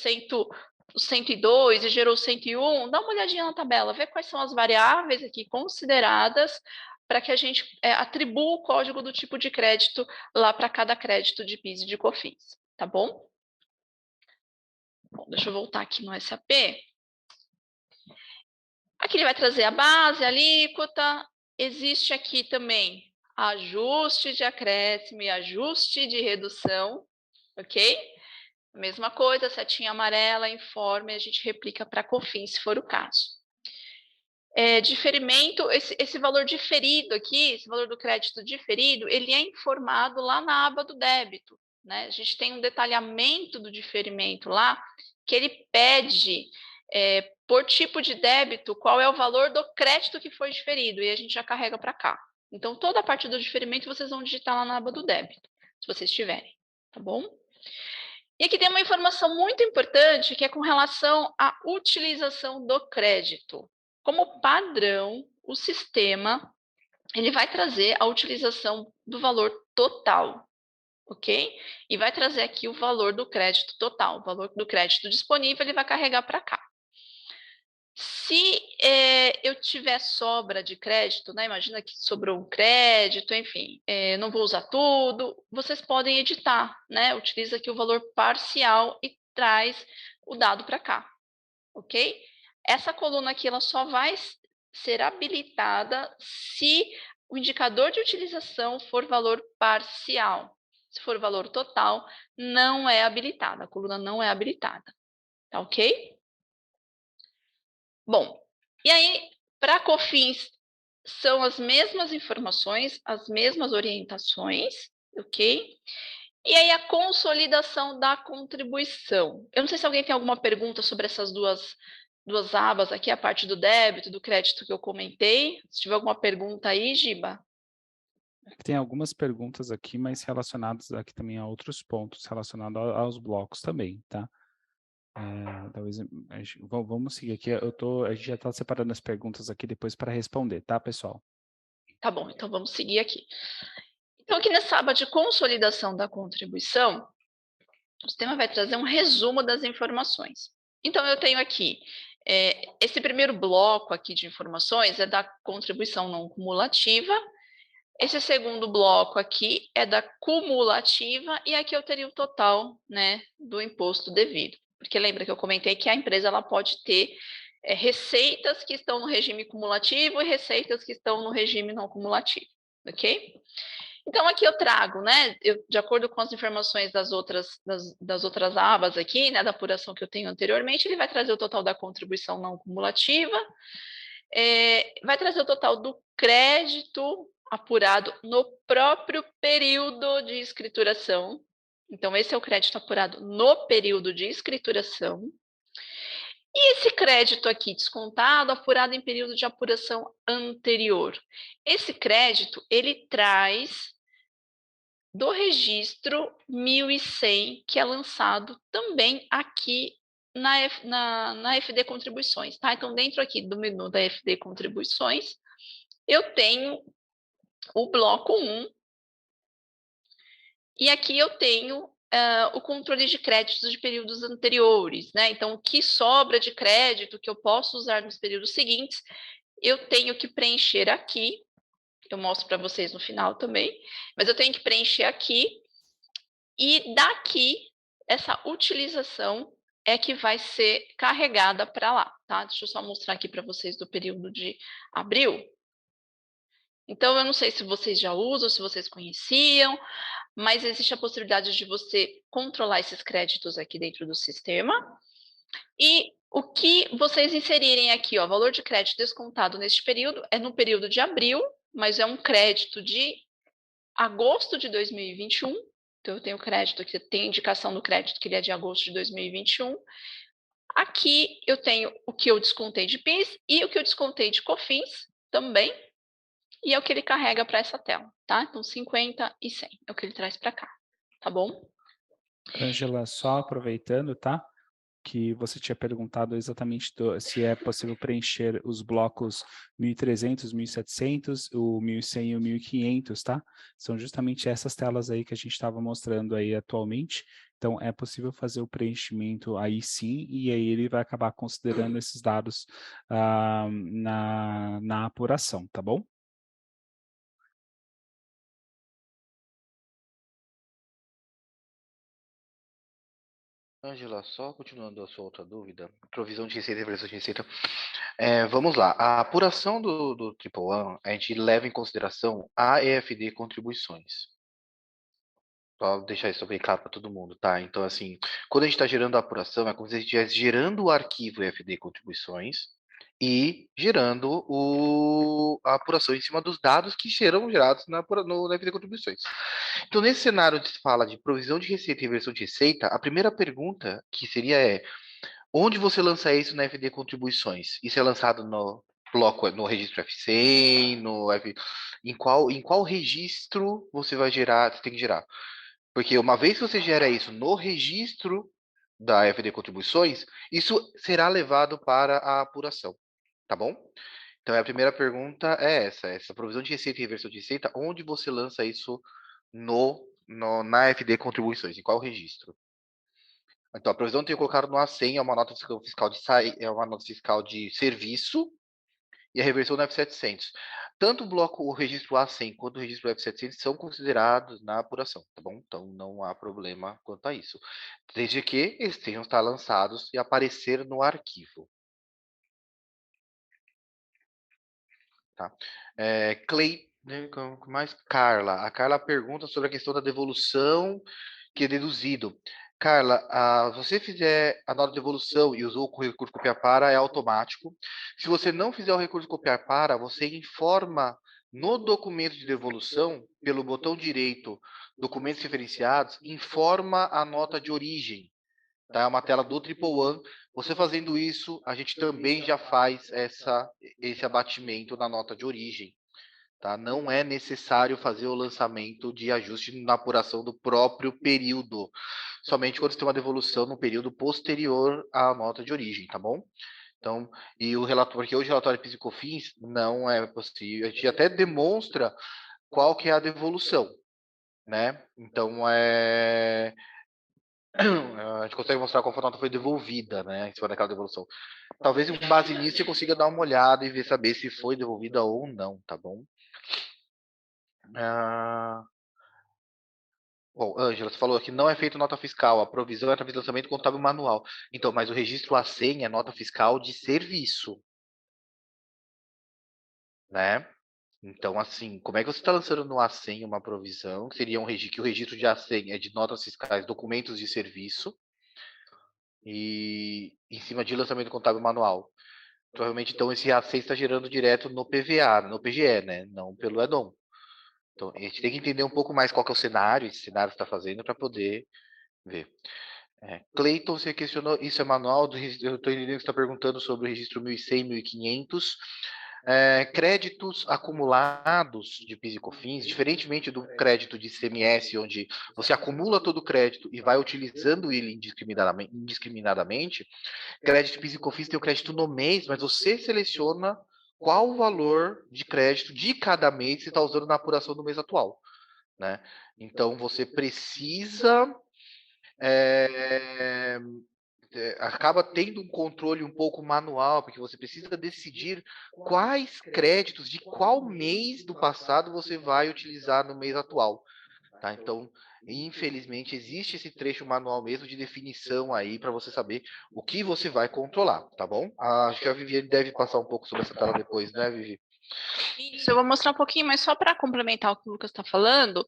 102 e gerou 101, dá uma olhadinha na tabela, vê quais são as variáveis aqui consideradas para que a gente atribua o código do tipo de crédito lá para cada crédito de PIS e de COFINS, tá bom? Bom, deixa eu voltar aqui no SAP. Aqui ele vai trazer a base, a alíquota. Existe aqui também ajuste de acréscimo e ajuste de redução, ok? Mesma coisa, setinha amarela, informe, a gente replica para COFINS, se for o caso. Diferimento, esse valor diferido aqui, esse valor do crédito diferido, ele é informado lá na aba do débito. né? A gente tem um detalhamento do diferimento lá, que ele pede, por tipo de débito, qual é o valor do crédito que foi diferido, e a gente já carrega para cá. Então, toda a parte do diferimento vocês vão digitar lá na aba do débito, se vocês tiverem, tá bom? E aqui tem uma informação muito importante, que é com relação à utilização do crédito. Como padrão, o sistema ele vai trazer a utilização do valor total, ok? E vai trazer aqui o valor do crédito total, o valor do crédito disponível, ele vai carregar para cá. Se eu tiver sobra de crédito, né? Imagina que sobrou um crédito, enfim, não vou usar tudo, vocês podem editar, né? Utiliza aqui o valor parcial e traz o dado para cá, ok? Essa coluna aqui ela só vai ser habilitada se o indicador de utilização for valor parcial. Se for valor total, não é habilitada, a coluna não é habilitada, tá ok? Bom, e aí, para COFINS, são as mesmas informações, as mesmas orientações, ok? E aí, a consolidação da contribuição. Eu não sei se alguém tem alguma pergunta sobre essas duas abas aqui, a parte do débito, do crédito que eu comentei. Se tiver alguma pergunta aí, Giba. Tem algumas perguntas aqui, mas relacionadas aqui também a outros pontos, relacionados aos blocos também, tá? Talvez, vamos seguir aqui, a gente já está separando as perguntas aqui depois para responder, tá, pessoal? Tá bom, então vamos seguir aqui. Então, aqui nessa aba de consolidação da contribuição, o sistema vai trazer um resumo das informações. Então, eu tenho aqui, esse primeiro bloco aqui de informações é da contribuição não cumulativa, esse segundo bloco aqui é da cumulativa, e aqui eu teria o total, né, do imposto devido. Porque lembra que eu comentei que a empresa ela pode ter receitas que estão no regime cumulativo e receitas que estão no regime não cumulativo, ok? Então, aqui eu trago, né, de acordo com as informações das outras abas aqui, né, da apuração que eu tenho anteriormente, ele vai trazer o total da contribuição não cumulativa, vai trazer o total do crédito apurado no próprio período de escrituração. Então, esse é o crédito apurado no período de escrituração. E esse crédito aqui descontado, apurado em período de apuração anterior. Esse crédito, ele traz do registro 1100, que é lançado também aqui na FD Contribuições, tá? Então, dentro aqui do menu da FD Contribuições, eu tenho o bloco 1, e aqui eu tenho o controle de créditos de períodos anteriores, né? Então, o que sobra de crédito que eu posso usar nos períodos seguintes, eu tenho que preencher aqui, eu mostro para vocês no final também, mas eu tenho que preencher aqui, e daqui, essa utilização é que vai ser carregada para lá, tá? Deixa eu só mostrar aqui para vocês do período de abril. Então, eu não sei se vocês já usam, se vocês conheciam, mas existe a possibilidade de você controlar esses créditos aqui dentro do sistema. E o que vocês inserirem aqui, ó, valor de crédito descontado neste período, é no período de abril, mas é um crédito de agosto de 2021. Então, eu tenho crédito que tem indicação do crédito que ele é de agosto de 2021. Aqui eu tenho o que eu descontei de PIS e o que eu descontei de COFINS também, e é o que ele carrega para essa tela, tá? Então, 50 e 100 é o que ele traz para cá, tá bom? Ângela, só aproveitando, tá? Que você tinha perguntado exatamente se é possível preencher os blocos 1.300, 1.700, o 1.100 e o 1.500, tá? São justamente essas telas aí que a gente estava mostrando aí atualmente. Então, é possível fazer o preenchimento aí sim, e aí ele vai acabar considerando esses dados na apuração, tá bom? Ângela, só continuando a sua outra dúvida, provisão de receita e avaliação de receita. Vamos lá, a apuração do Triple One, a gente leva em consideração a EFD contribuições. Só deixar isso bem claro para todo mundo, tá? Então, assim, quando a gente está gerando a apuração, é como se a gente estivesse gerando o arquivo EFD contribuições, e gerando a apuração em cima dos dados que serão gerados no FD Contribuições. Então, nesse cenário onde se fala de provisão de receita e reversão de receita, a primeira pergunta que seria onde você lança isso na FD Contribuições? Isso é lançado no bloco, no registro F100, em qual registro você vai gerar, você tem que gerar? Porque uma vez que você gera isso no registro da FD Contribuições, isso será levado para a apuração, tá bom? Então, a primeira pergunta é essa provisão de receita e reversão de receita, onde você lança isso na FD Contribuições, em qual registro? Então, a provisão tem colocado no A100, é uma nota fiscal é uma nota fiscal de serviço, e a reversão no F700. Tanto o registro A100 quanto o registro F700 são considerados na apuração, tá bom? Então, não há problema quanto a isso. Desde que eles tenham estar lançados e aparecer no arquivo. Tá? Clay, né, mais Carla. A Carla pergunta sobre a questão da devolução que é deduzido. Carla, você fizer a nota de devolução e usou o recurso copiar para, é automático. Se você não fizer o recurso copiar para, você informa no documento de devolução, pelo botão direito, documentos referenciados, informa a nota de origem. Tá? É uma tela do Triple One. Você fazendo isso, a gente também já faz esse abatimento na nota de origem. Tá? Não é necessário fazer o lançamento de ajuste na apuração do próprio período, somente quando você tem uma devolução no período posterior à nota de origem, tá bom? Então, e o relatório, porque hoje o relatório PIS e COFINS não é possível, a gente até demonstra qual que é a devolução, né? Então, a gente consegue mostrar qual a nota foi devolvida, né, em cima daquela devolução. Talvez com base nisso você consiga dar uma olhada e ver saber se foi devolvida ou não, tá bom? Bom, Ângela, você falou que não é feito nota fiscal, a provisão é através do lançamento contábil manual. Então, mas o registro A100 é nota fiscal de serviço, né? Então, assim, como é que você está lançando no A100 uma provisão, que seria que o registro de A100 é de notas fiscais, documentos de serviço, e em cima de lançamento contábil manual? Provavelmente, então, esse A100 está gerando direto no PVA, no PGE, né? Não pelo EDOM. Então, a gente tem que entender um pouco mais qual que é o cenário, esse cenário está fazendo, para poder ver. Cleiton, você questionou, isso é manual, eu estou entendendo que você está perguntando sobre o registro 1100, 1500. Créditos acumulados de PIS e COFINS, diferentemente do crédito de ICMS, onde você acumula todo o crédito e vai utilizando ele indiscriminadamente, crédito de PIS e COFINS tem o crédito no mês, mas você seleciona qual o valor de crédito de cada mês que você está usando na apuração do mês atual, né? Então, você precisa acaba tendo um controle um pouco manual, porque você precisa decidir quais créditos de qual mês do passado você vai utilizar no mês atual. Tá? Então, infelizmente, existe esse trecho manual mesmo de definição aí para você saber o que você vai controlar, tá bom? Acho que a Viviane deve passar um pouco sobre essa tela depois, né, Vivi? Isso, eu vou mostrar um pouquinho, mas só para complementar o que o Lucas está falando.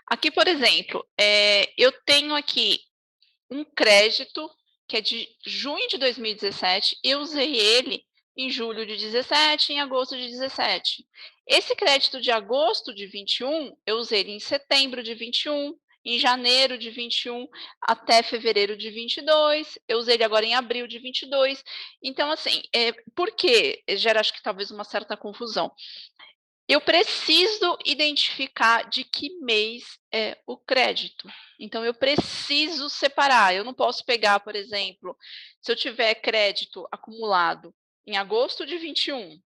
Aqui, por exemplo, eu tenho aqui um crédito que é de junho de 2017, eu usei ele em julho de 17 e em agosto de 17. Esse crédito de agosto de 21, eu usei ele em setembro de 21, em janeiro de 21 até fevereiro de 22, eu usei ele agora em abril de 22. Então, assim, por quê? Gera, acho que talvez uma certa confusão. Eu preciso identificar de que mês é o crédito. Então, eu preciso separar. Eu não posso pegar, por exemplo, se eu tiver crédito acumulado em agosto de 21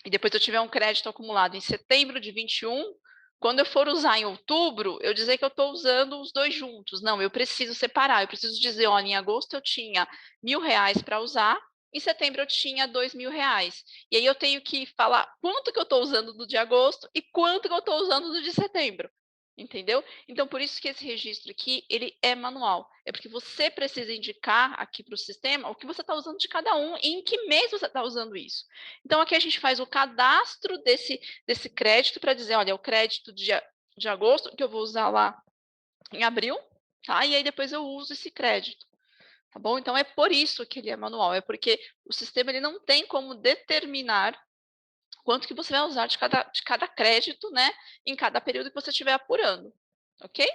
e depois eu tiver um crédito acumulado em setembro de 21, quando eu for usar em outubro, eu dizer que eu estou usando os dois juntos. Não, eu preciso separar. Eu preciso dizer, olha, em agosto eu tinha R$ 1.000 para usar, em setembro eu tinha R$ 2.000. E aí eu tenho que falar quanto que eu estou usando do de agosto e quanto que eu estou usando do de setembro. Entendeu? Então, por isso que esse registro aqui, ele é manual. É porque você precisa indicar aqui para o sistema o que você está usando de cada um e em que mês você está usando isso. Então, aqui a gente faz o cadastro desse crédito para dizer, olha, é o crédito de agosto que eu vou usar lá em abril, tá? E aí depois eu uso esse crédito. tá bom? Então é por isso que ele é manual, é porque o sistema ele não tem como determinar quanto que você vai usar de cada crédito, né, em cada período que você estiver apurando, ok?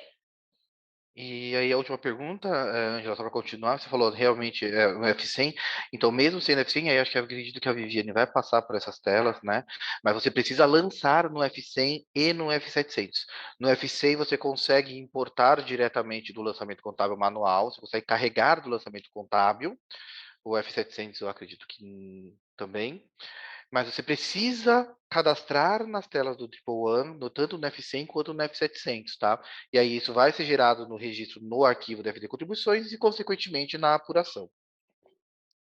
E aí a última pergunta, Angela, só para continuar, você falou realmente o F100, então mesmo sendo F100, aí acho que eu acredito que a Viviane vai passar por essas telas, né? Mas você precisa lançar no F100 e no F700. No F100 você consegue importar diretamente do lançamento contábil manual, você consegue carregar do lançamento contábil, o F700 eu acredito que também. Mas você precisa cadastrar nas telas do Triple One, tanto no F100 quanto no F700, tá? E aí isso vai ser gerado no registro no arquivo da FD Contribuições e, consequentemente, na apuração.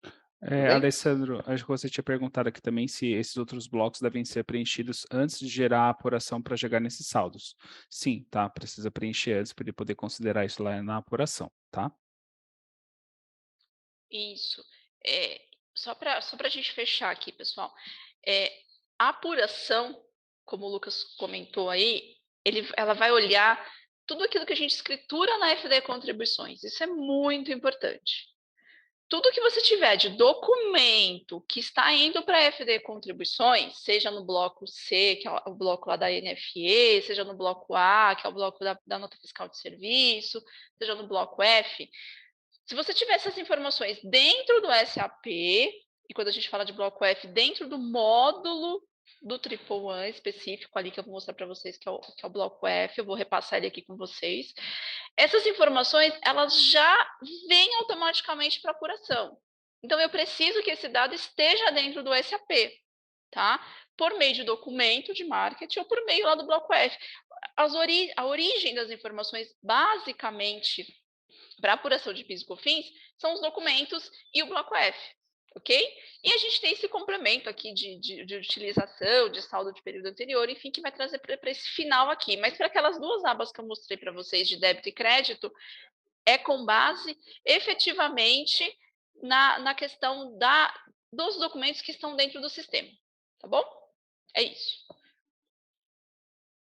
Tudo bem? Alessandro, acho que você tinha perguntado aqui também se esses outros blocos devem ser preenchidos antes de gerar a apuração para chegar nesses saldos. Sim, tá? Precisa preencher antes para ele poder considerar isso lá na apuração, tá? Isso. Só para a gente fechar aqui, pessoal. A apuração, como o Lucas comentou aí, ela vai olhar tudo aquilo que a gente escritura na FD Contribuições. Isso é muito importante. Tudo que você tiver de documento que está indo para a FD Contribuições, seja no bloco C, que é o bloco lá da NFE, seja no bloco A, que é o bloco da nota fiscal de serviço, seja no bloco F, se você tiver essas informações dentro do SAP, e quando a gente fala de bloco F, dentro do módulo do Triple One específico ali, que eu vou mostrar para vocês, que é o bloco F, eu vou repassar ele aqui com vocês. Essas informações, elas já vêm automaticamente para apuração. Então, eu preciso que esse dado esteja dentro do SAP, tá? Por meio de documento de marketing ou por meio lá do bloco F. A origem das informações, basicamente, para apuração de PIS e COFINS, são os documentos e o bloco F, ok? E a gente tem esse complemento aqui de utilização, de saldo de período anterior, enfim, que vai trazer para esse final aqui. Mas para aquelas duas abas que eu mostrei para vocês de débito e crédito, é com base efetivamente na questão dos documentos que estão dentro do sistema, tá bom? É isso.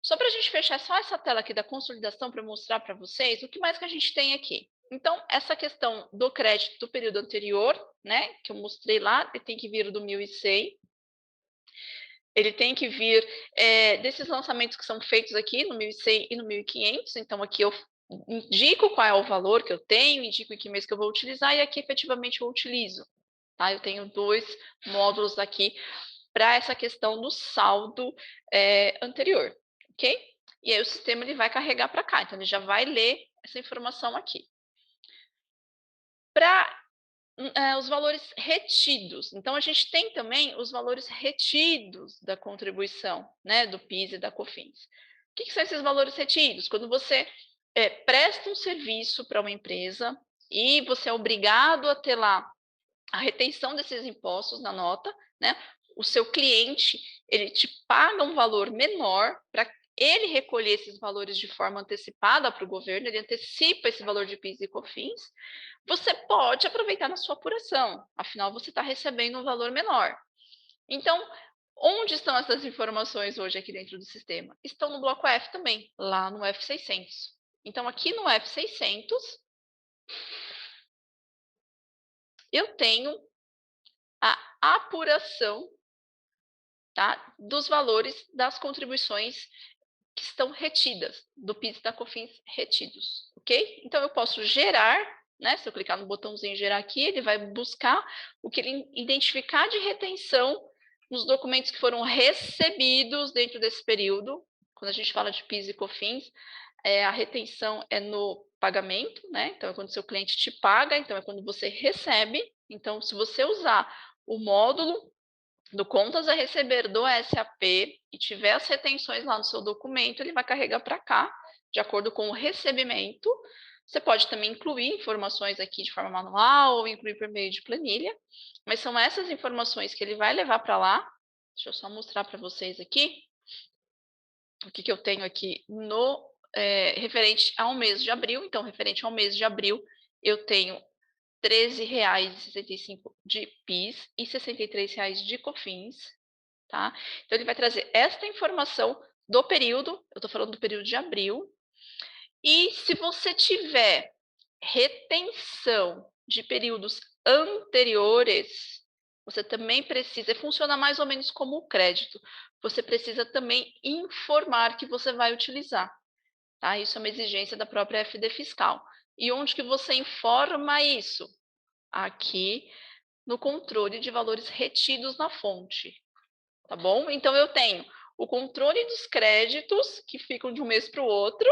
Só para a gente fechar só essa tela aqui da consolidação para mostrar para vocês o que mais que a gente tem aqui. Então, essa questão do crédito do período anterior, né, que eu mostrei lá, ele tem que vir do 1.100. Ele tem que vir desses lançamentos que são feitos aqui no 1.100 e no 1.500. Então, aqui eu indico qual é o valor que eu tenho, indico em que mês que eu vou utilizar e aqui efetivamente eu utilizo. Tá? Eu tenho dois módulos aqui para essa questão do saldo anterior, ok? E aí o sistema ele vai carregar para cá, então ele já vai ler essa informação aqui. Para os valores retidos. Então, a gente tem também os valores retidos da contribuição, né, do PIS e da COFINS. O que são esses valores retidos? Quando você presta um serviço para uma empresa e você é obrigado a ter lá a retenção desses impostos na nota, né? O seu cliente, ele te paga um valor menor para ele recolher esses valores de forma antecipada para o governo, ele antecipa esse valor de PIS e COFINS, você pode aproveitar na sua apuração, afinal você está recebendo um valor menor. Então, onde estão essas informações hoje aqui dentro do sistema? Estão no bloco F também, lá no F600. Então, aqui no F600, eu tenho a apuração, tá, dos valores das contribuições que estão retidas, do PIS e da COFINS retidos, ok? Então, eu posso gerar, né, se eu clicar no botãozinho gerar aqui, ele vai buscar o que ele identificar de retenção nos documentos que foram recebidos dentro desse período. Quando a gente fala de PIS e COFINS, a retenção é no pagamento, né? Então, é quando seu cliente te paga, então é quando você recebe. Então, se você usar o módulo do contas a receber do SAP e tiver as retenções lá no seu documento, ele vai carregar para cá, de acordo com o recebimento. Você pode também incluir informações aqui de forma manual ou incluir por meio de planilha, mas são essas informações que ele vai levar para lá. Deixa eu só mostrar para vocês aqui o que eu tenho aqui no referente ao mês de abril. Então, referente ao mês de abril, eu tenho R$ 13,65 de PIS e R$ 63,00 de COFINS, tá? Então, ele vai trazer esta informação do período, eu estou falando do período de abril, e se você tiver retenção de períodos anteriores, você também precisa, funciona mais ou menos como o crédito, você precisa também informar que você vai utilizar, tá? Isso é uma exigência da própria FD fiscal. E onde que você informa isso? Aqui no controle de valores retidos na fonte, tá bom? Então, eu tenho o controle dos créditos, que ficam de um mês para o outro,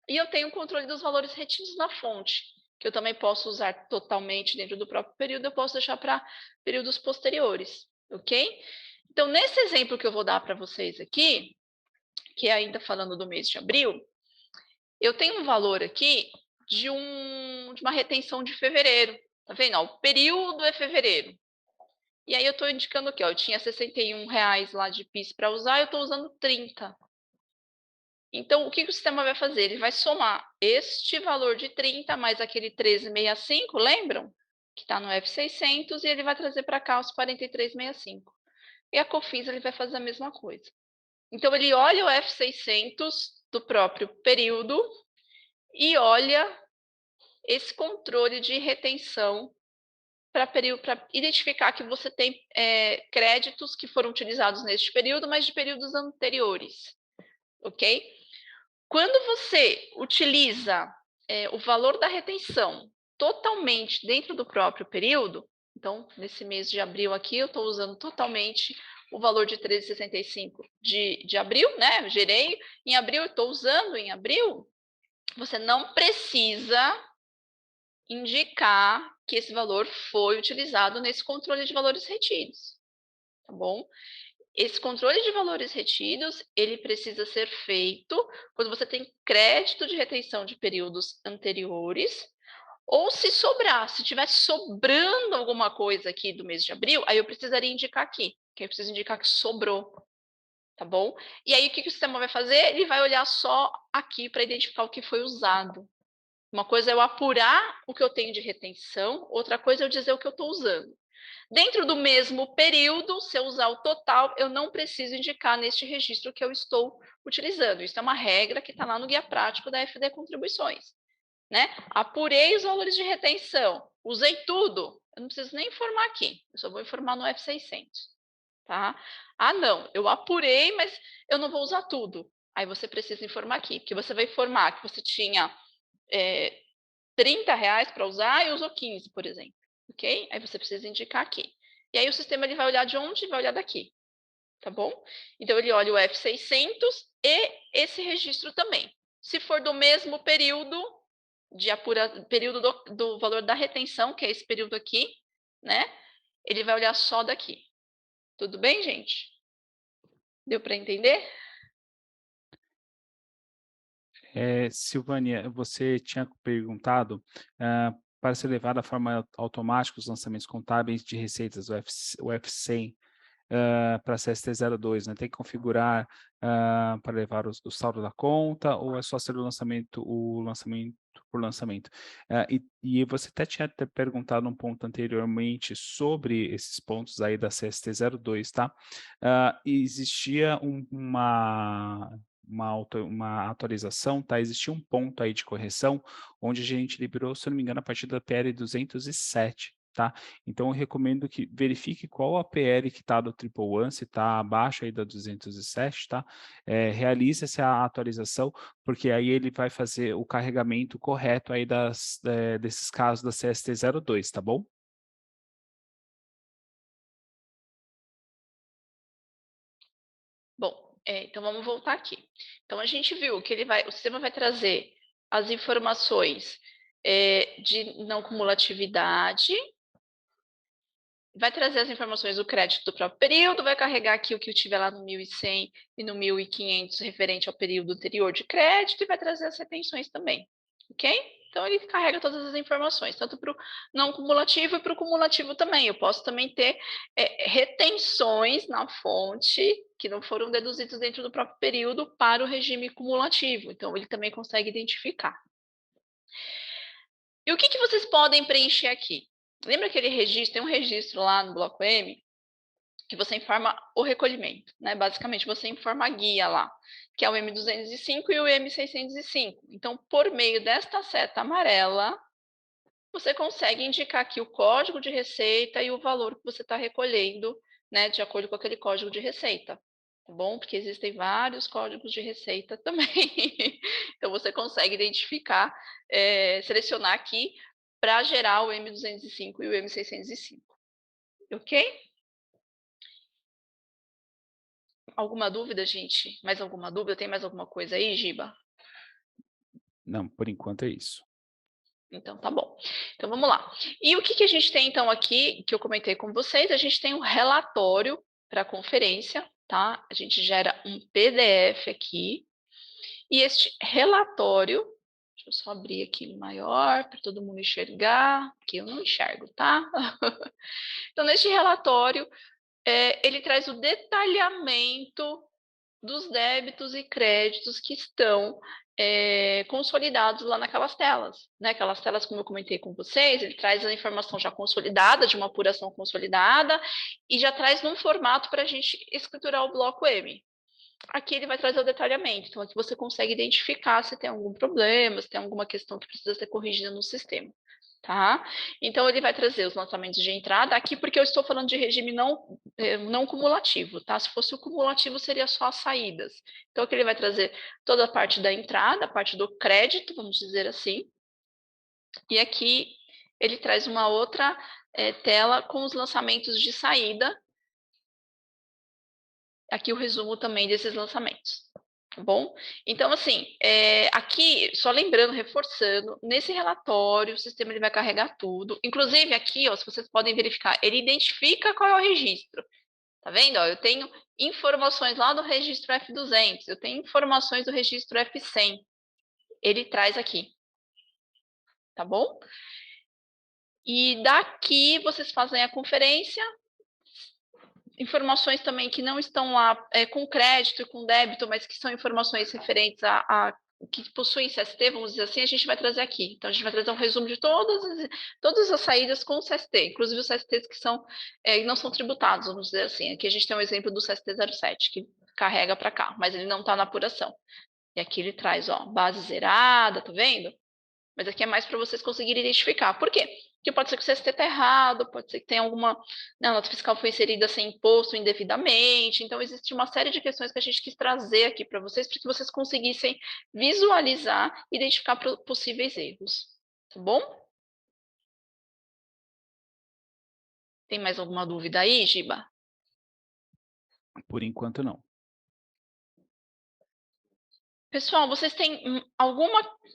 e eu tenho o controle dos valores retidos na fonte, que eu também posso usar totalmente dentro do próprio período, eu posso deixar para períodos posteriores, ok? Então, nesse exemplo que eu vou dar para vocês aqui, que é ainda falando do mês de abril, eu tenho um valor aqui de uma retenção de fevereiro, tá vendo? Ó, o período é fevereiro. E aí eu estou indicando aqui, ó, eu tinha R$ 61 lá de PIS para usar, eu estou usando 30. Então, o que o sistema vai fazer? Ele vai somar este valor de 30 mais aquele 13,65, lembram? Que está no F600, e ele vai trazer para cá os 43,65. E a COFINS ele vai fazer a mesma coisa. Então, ele olha o F600 do próprio período e olha esse controle de retenção para identificar que você tem créditos que foram utilizados neste período, mas de períodos anteriores, ok? Quando você utiliza o valor da retenção totalmente dentro do próprio período, então, nesse mês de abril aqui, eu estou usando totalmente o valor de 13,65 de abril, né? Eu gerei em abril, estou usando em abril, você não precisa indicar que esse valor foi utilizado nesse controle de valores retidos, tá bom? Esse controle de valores retidos, ele precisa ser feito quando você tem crédito de retenção de períodos anteriores, ou se sobrar, se tiver sobrando alguma coisa aqui do mês de abril, aí eu precisaria indicar aqui, que eu preciso indicar que sobrou, tá bom? E aí o que o sistema vai fazer? Ele vai olhar só aqui para identificar o que foi usado. Uma coisa é eu apurar o que eu tenho de retenção, outra coisa é eu dizer o que eu estou usando. Dentro do mesmo período, se eu usar o total, eu não preciso indicar neste registro que eu estou utilizando. Isso é uma regra que está lá no guia prático da FD Contribuições, né? Apurei os valores de retenção, usei tudo, eu não preciso nem informar aqui, eu só vou informar no F600, tá? Ah, não, eu apurei, mas eu não vou usar tudo. Aí você precisa informar aqui, porque você vai informar que você tinha R$ 30 para usar e usou 15, por exemplo, ok? Aí você precisa indicar aqui. E aí o sistema ele vai olhar de onde? Vai olhar daqui, tá bom? Então ele olha o F600 e esse registro também. Se for do mesmo período, período do valor da retenção, que é esse período aqui, né? Ele vai olhar só daqui. Tudo bem, gente? Deu para entender? Silvânia, você tinha perguntado para ser levado à forma automática os lançamentos contábeis de receitas, o F100, para CST02, né? Tem que configurar para levar o saldo da conta, ou é só ser o lançamento por lançamento? E você até tinha perguntado um ponto anteriormente sobre esses pontos aí da CST02, tá? Existia uma atualização, tá? Existia um ponto aí de correção, onde a gente liberou, se eu não me engano, a partir da PL 207, tá? Então, eu recomendo que verifique qual a PL que está do Triple One, se está abaixo aí da 207, tá? Realize essa atualização, porque aí ele vai fazer o carregamento correto aí desses casos da CST02, tá bom? Bom, então vamos voltar aqui. Então a gente viu que o sistema vai trazer as informações de não cumulatividade, vai trazer as informações do crédito do próprio período, vai carregar aqui o que eu tiver lá no 1.100 e no 1.500 referente ao período anterior de crédito, e vai trazer as retenções também, ok? Então, ele carrega todas as informações, tanto para o não cumulativo e para o cumulativo também. Eu posso também ter retenções na fonte que não foram deduzidas dentro do próprio período para o regime cumulativo. Então, ele também consegue identificar. E o que vocês podem preencher aqui? Lembra aquele registro? Tem um registro lá no bloco M que você informa o recolhimento, né? Basicamente, você informa a guia lá, que é o M205 e o M605. Então, por meio desta seta amarela, você consegue indicar aqui o código de receita e o valor que você está recolhendo, né, de acordo com aquele código de receita, tá bom? Porque existem vários códigos de receita também. Então, você consegue identificar, selecionar aqui para gerar o M205 e o M605, ok? Alguma dúvida, gente? Mais alguma dúvida? Tem mais alguma coisa aí, Giba? Não, por enquanto é isso. Então, tá bom. Então, vamos lá. E o que, que a gente tem, então, aqui, que eu comentei com vocês? A gente tem um relatório para a conferência, tá? A gente gera um PDF aqui. E este relatório, deixa eu só abrir aqui maior para todo mundo enxergar, que eu não enxergo, tá? Então, neste relatório, ele traz o detalhamento dos débitos e créditos que estão consolidados lá naquelas telas, né? Aquelas telas, como eu comentei com vocês, ele traz a informação já consolidada, de uma apuração consolidada, e já traz num formato para a gente escriturar o bloco M. Aqui ele vai trazer o detalhamento, então aqui você consegue identificar se tem algum problema, se tem alguma questão que precisa ser corrigida no sistema. Tá? Então, ele vai trazer os lançamentos de entrada aqui, porque eu estou falando de regime não cumulativo, tá? Se fosse o cumulativo, seria só as saídas. Então, aqui ele vai trazer toda a parte da entrada, a parte do crédito, vamos dizer assim. E aqui ele traz uma outra tela com os lançamentos de saída. Aqui o resumo também desses lançamentos. Tá bom? Então, assim, aqui, só lembrando, reforçando, nesse relatório, o sistema ele vai carregar tudo. Inclusive, aqui, ó, se vocês podem verificar, ele identifica qual é o registro. Tá vendo? Ó, eu tenho informações lá do registro F200, eu tenho informações do registro F100. Ele traz aqui. Tá bom? E daqui, vocês fazem a conferência. Informações também que não estão lá com crédito e com débito, mas que são informações referentes a que possuem CST, vamos dizer assim, a gente vai trazer aqui. Então, a gente vai trazer um resumo de todas as saídas com o CST, inclusive os CSTs que não são tributados, vamos dizer assim. Aqui a gente tem um exemplo do CST 07, que carrega para cá, mas ele não está na apuração. E aqui ele traz, ó, base zerada, tá vendo? Mas aqui é mais para vocês conseguirem identificar. Por quê? Porque pode ser que o CST está errado, pode ser que tenha alguma nota fiscal foi inserida sem imposto indevidamente. Então, existe uma série de questões que a gente quis trazer aqui para vocês, para que vocês conseguissem visualizar e identificar possíveis erros. Tá bom? Tem mais alguma dúvida aí, Giba? Por enquanto, não. Pessoal, vocês têm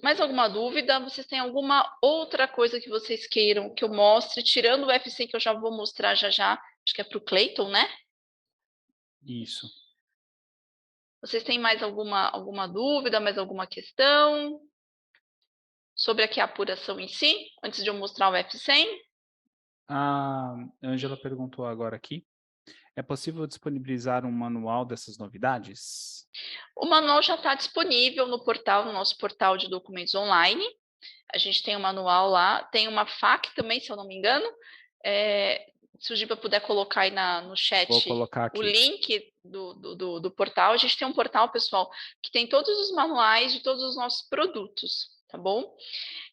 mais alguma dúvida? Vocês têm alguma outra coisa que vocês queiram que eu mostre, tirando o F100 que eu já vou mostrar já já, acho que é para o Clayton, né? Isso. Vocês têm mais alguma dúvida, mais alguma questão sobre aqui a apuração em si, antes de eu mostrar o F100? A Ângela perguntou agora aqui. É possível disponibilizar um manual dessas novidades? O manual já está disponível no portal, no nosso portal de documentos online. A gente tem um manual lá, tem uma FAQ também, se eu não me engano. Se o Giba puder colocar aí no chat Vou colocar aqui. o link do portal. A gente tem um portal, pessoal, que tem todos os manuais de todos os nossos produtos, tá bom?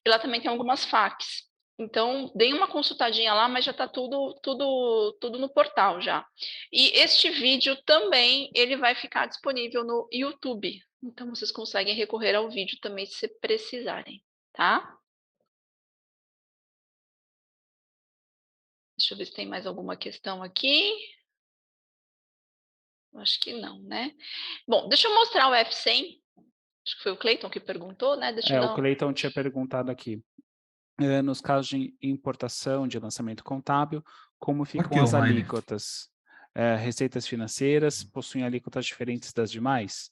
E lá também tem algumas FAQs. Então, deem uma consultadinha lá, mas já está tudo no portal já. E este vídeo também, ele vai ficar disponível no YouTube. Então, vocês conseguem recorrer ao vídeo também se precisarem, tá? Deixa eu ver se tem mais alguma questão aqui. Acho que não, né? Bom, deixa eu mostrar o F100. Acho que foi o Clayton que perguntou, né? Deixa eu dar O Clayton tinha perguntado aqui. Nos casos de importação, de lançamento contábil, como ficam as alíquotas? Receitas financeiras possuem alíquotas diferentes das demais?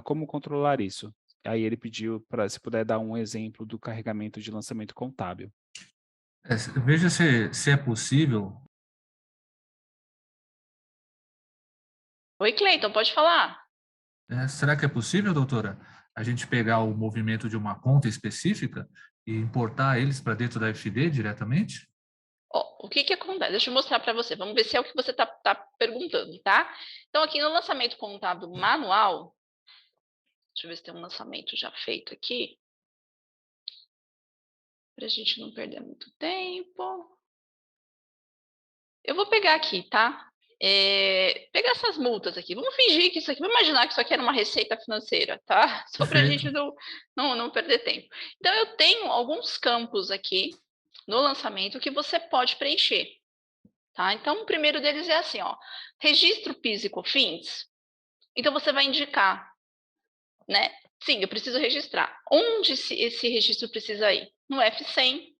Como controlar isso? Aí ele pediu para se puder dar um exemplo do carregamento de lançamento contábil. Veja se é possível. Oi, Clayton, pode falar. Será que é possível, doutora, a gente pegar o movimento de uma conta específica e importar eles para dentro da FD diretamente? O que acontece? Deixa eu mostrar para você. Vamos ver se é o que você está perguntando, tá? Então, aqui no lançamento contábil manual, deixa eu ver se tem um lançamento já feito aqui. para a gente não perder muito tempo. Eu vou pegar aqui, tá? Pegar essas multas aqui. Vamos fingir que isso aqui, vamos imaginar que isso aqui era uma receita financeira, tá? Só para a gente não perder tempo. Então, eu tenho alguns campos aqui no lançamento que você pode preencher, tá? Então, o primeiro deles é assim, ó, registro PIS e COFINS. Então, você vai indicar, né? Sim, eu preciso registrar. Onde esse registro precisa ir? No F100,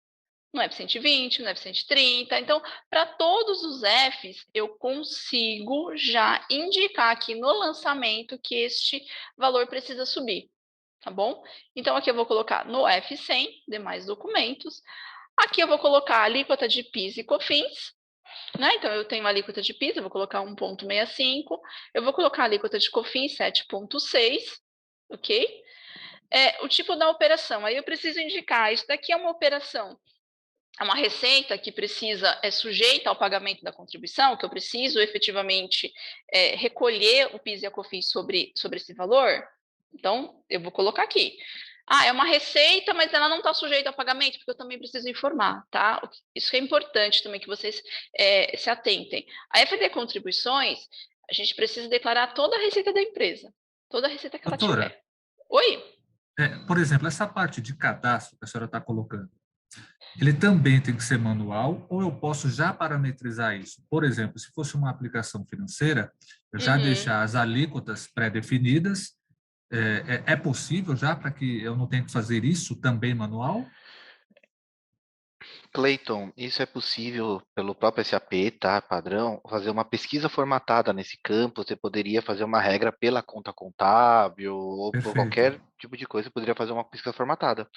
no F120, no F130. Então, para todos os Fs, eu consigo já indicar aqui no lançamento que este valor precisa subir, tá bom? Então, aqui eu vou colocar no F100, demais documentos. Aqui eu vou colocar a alíquota de PIS e COFINS, né? Então, eu tenho a alíquota de PIS, eu vou colocar 1,65. Eu vou colocar a alíquota de COFINS, 7,6, ok? O tipo da operação, aí eu preciso indicar, isso daqui é uma operação, é uma receita que é sujeita ao pagamento da contribuição, que eu preciso efetivamente recolher o PIS e a COFINS sobre esse valor. Então, eu vou colocar aqui. É uma receita, mas ela não está sujeita ao pagamento, porque eu também preciso informar, tá? Isso é importante também que vocês se atentem. A FD Contribuições, a gente precisa declarar toda a receita da empresa, toda a receita que ela Doutora, tiver. Oi? por exemplo, essa parte de cadastro que a senhora está colocando, ele também tem que ser manual ou eu posso já parametrizar isso? Por exemplo, se fosse uma aplicação financeira, eu já deixar as alíquotas pré-definidas, é possível já para que eu não tenha que fazer isso também manual? Clayton, isso é possível pelo próprio SAP, tá? Padrão, fazer uma pesquisa formatada nesse campo. Você poderia fazer uma regra pela conta contábil ou por Perfeito. qualquer tipo de coisa, você poderia fazer uma pesquisa formatada.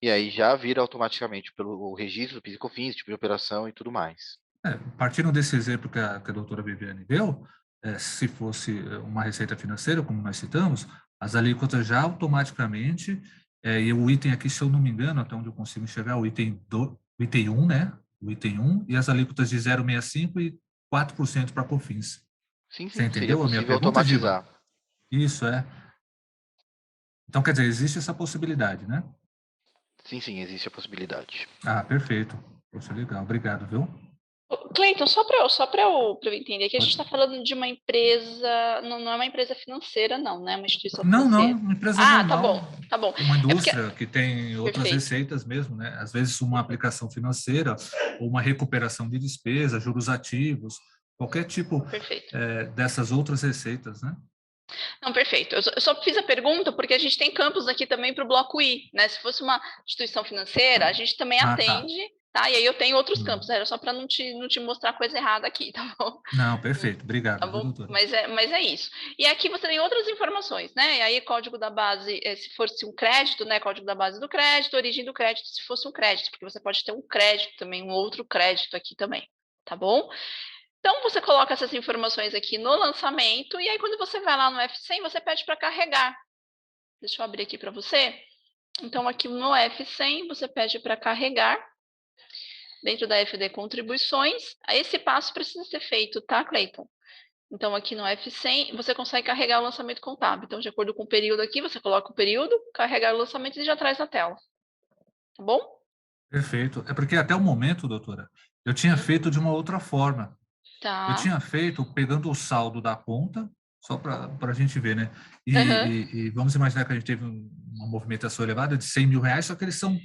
E aí já vira automaticamente pelo registro do PIS e COFINS, tipo de operação e tudo mais. Partindo desse exemplo que a doutora Viviane deu, se fosse uma receita financeira, como nós citamos, as alíquotas já automaticamente, e o item aqui, se eu não me engano, até onde eu consigo enxergar, o item 1, né? O item 1, e as alíquotas de 0,65% e 4% para COFINS. Sim, Você seria entendeu a minha possível pergunta, Giba? automatizar. Isso, é. Então, quer dizer, existe essa possibilidade, né? Sim, existe a possibilidade. Perfeito. Poxa, legal. Obrigado, viu? Cleiton, só para eu entender, que a gente Pode. está falando de uma empresa, não é uma empresa financeira, não, né? Uma instituição Não, financeira. uma empresa normal, Tá bom. uma É porque... indústria que tem outras Perfeito. receitas mesmo, né? Às vezes uma aplicação financeira ou uma recuperação de despesa, juros ativos, qualquer tipo dessas outras receitas, né? Não, perfeito. Eu só fiz a pergunta porque a gente tem campos aqui também para o bloco I, né? Se fosse uma instituição financeira, a gente também atende, tá? E aí eu tenho outros campos, era só para não te mostrar coisa errada aqui, tá bom? Não, perfeito. Obrigado, tá bom? doutora? Mas é isso. E aqui você tem outras informações, né? E aí código da base, se fosse um crédito, né? Código da base do crédito, origem do crédito, se fosse um crédito, porque você pode ter um crédito também, um outro crédito aqui também, tá bom? Então, você coloca essas informações aqui no lançamento, e aí quando você vai lá no F100, você pede para carregar. Deixa eu abrir aqui para você. Então, aqui no F100, você pede para carregar, dentro da FD Contribuições. Esse passo precisa ser feito, tá, Cleiton? Então, aqui no F100, você consegue carregar o lançamento contábil. Então, de acordo com o período aqui, você coloca o período, carregar o lançamento e já traz na tela. Tá bom? Perfeito. É porque até o momento, doutora, eu tinha feito de uma outra forma. Tá. Eu tinha feito pegando o saldo da conta, só para a gente ver, né? E vamos imaginar que a gente teve uma movimentação elevada de 100 mil reais, só que eles são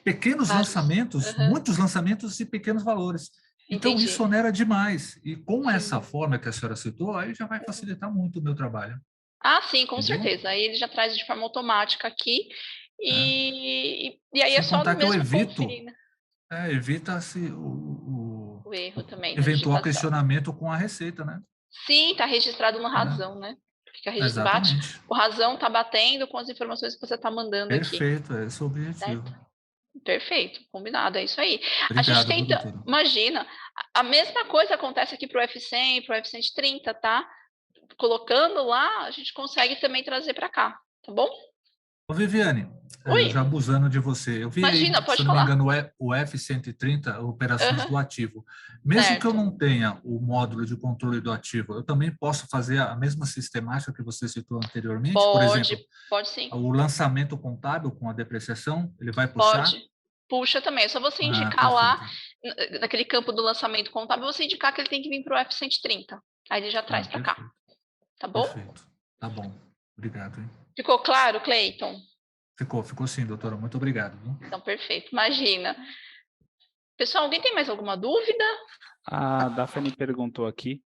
pequenos lançamentos, muitos lançamentos e pequenos valores. Então, Entendi. isso onera demais. E com essa forma que a senhora citou, aí já vai facilitar muito o meu trabalho. Sim, com certeza. Aí ele já traz de forma automática aqui. E aí Sem contar que eu evito, conferir, né? Evita-se O erro também da eventual digitação. questionamento com a receita, né? Sim, está registrado no Razão, né? Fica registrado, Exatamente. O Razão está batendo com as informações que você está mandando aqui. Perfeito, esse é o objetivo. Certo? Perfeito, combinado, é isso aí. Obrigado, a gente tenta, doutora. imagina, a mesma coisa acontece aqui para o F100, para o F130, tá? Colocando lá, a gente consegue também trazer para cá, tá bom? Ô, Viviane, já abusando de você, eu vi Imagina, aí, pode se eu não me falar. engano, o F130, operações do ativo. Mesmo Certo. que eu não tenha o módulo de controle do ativo, eu também posso fazer a mesma sistemática que você citou anteriormente? Por exemplo, Pode sim. o lançamento contábil com a depreciação, ele vai puxar? puxa também. É só você indicar lá, naquele campo do lançamento contábil, você indicar que ele tem que vir para o F-130. Aí ele já traz para cá. Tá bom? Perfeito. Tá bom. Obrigado, hein? Ficou claro, Cleiton? Ficou sim, doutora. Muito obrigado. Viu? Então, perfeito. Imagina. Pessoal, alguém tem mais alguma dúvida? A Daphne perguntou aqui,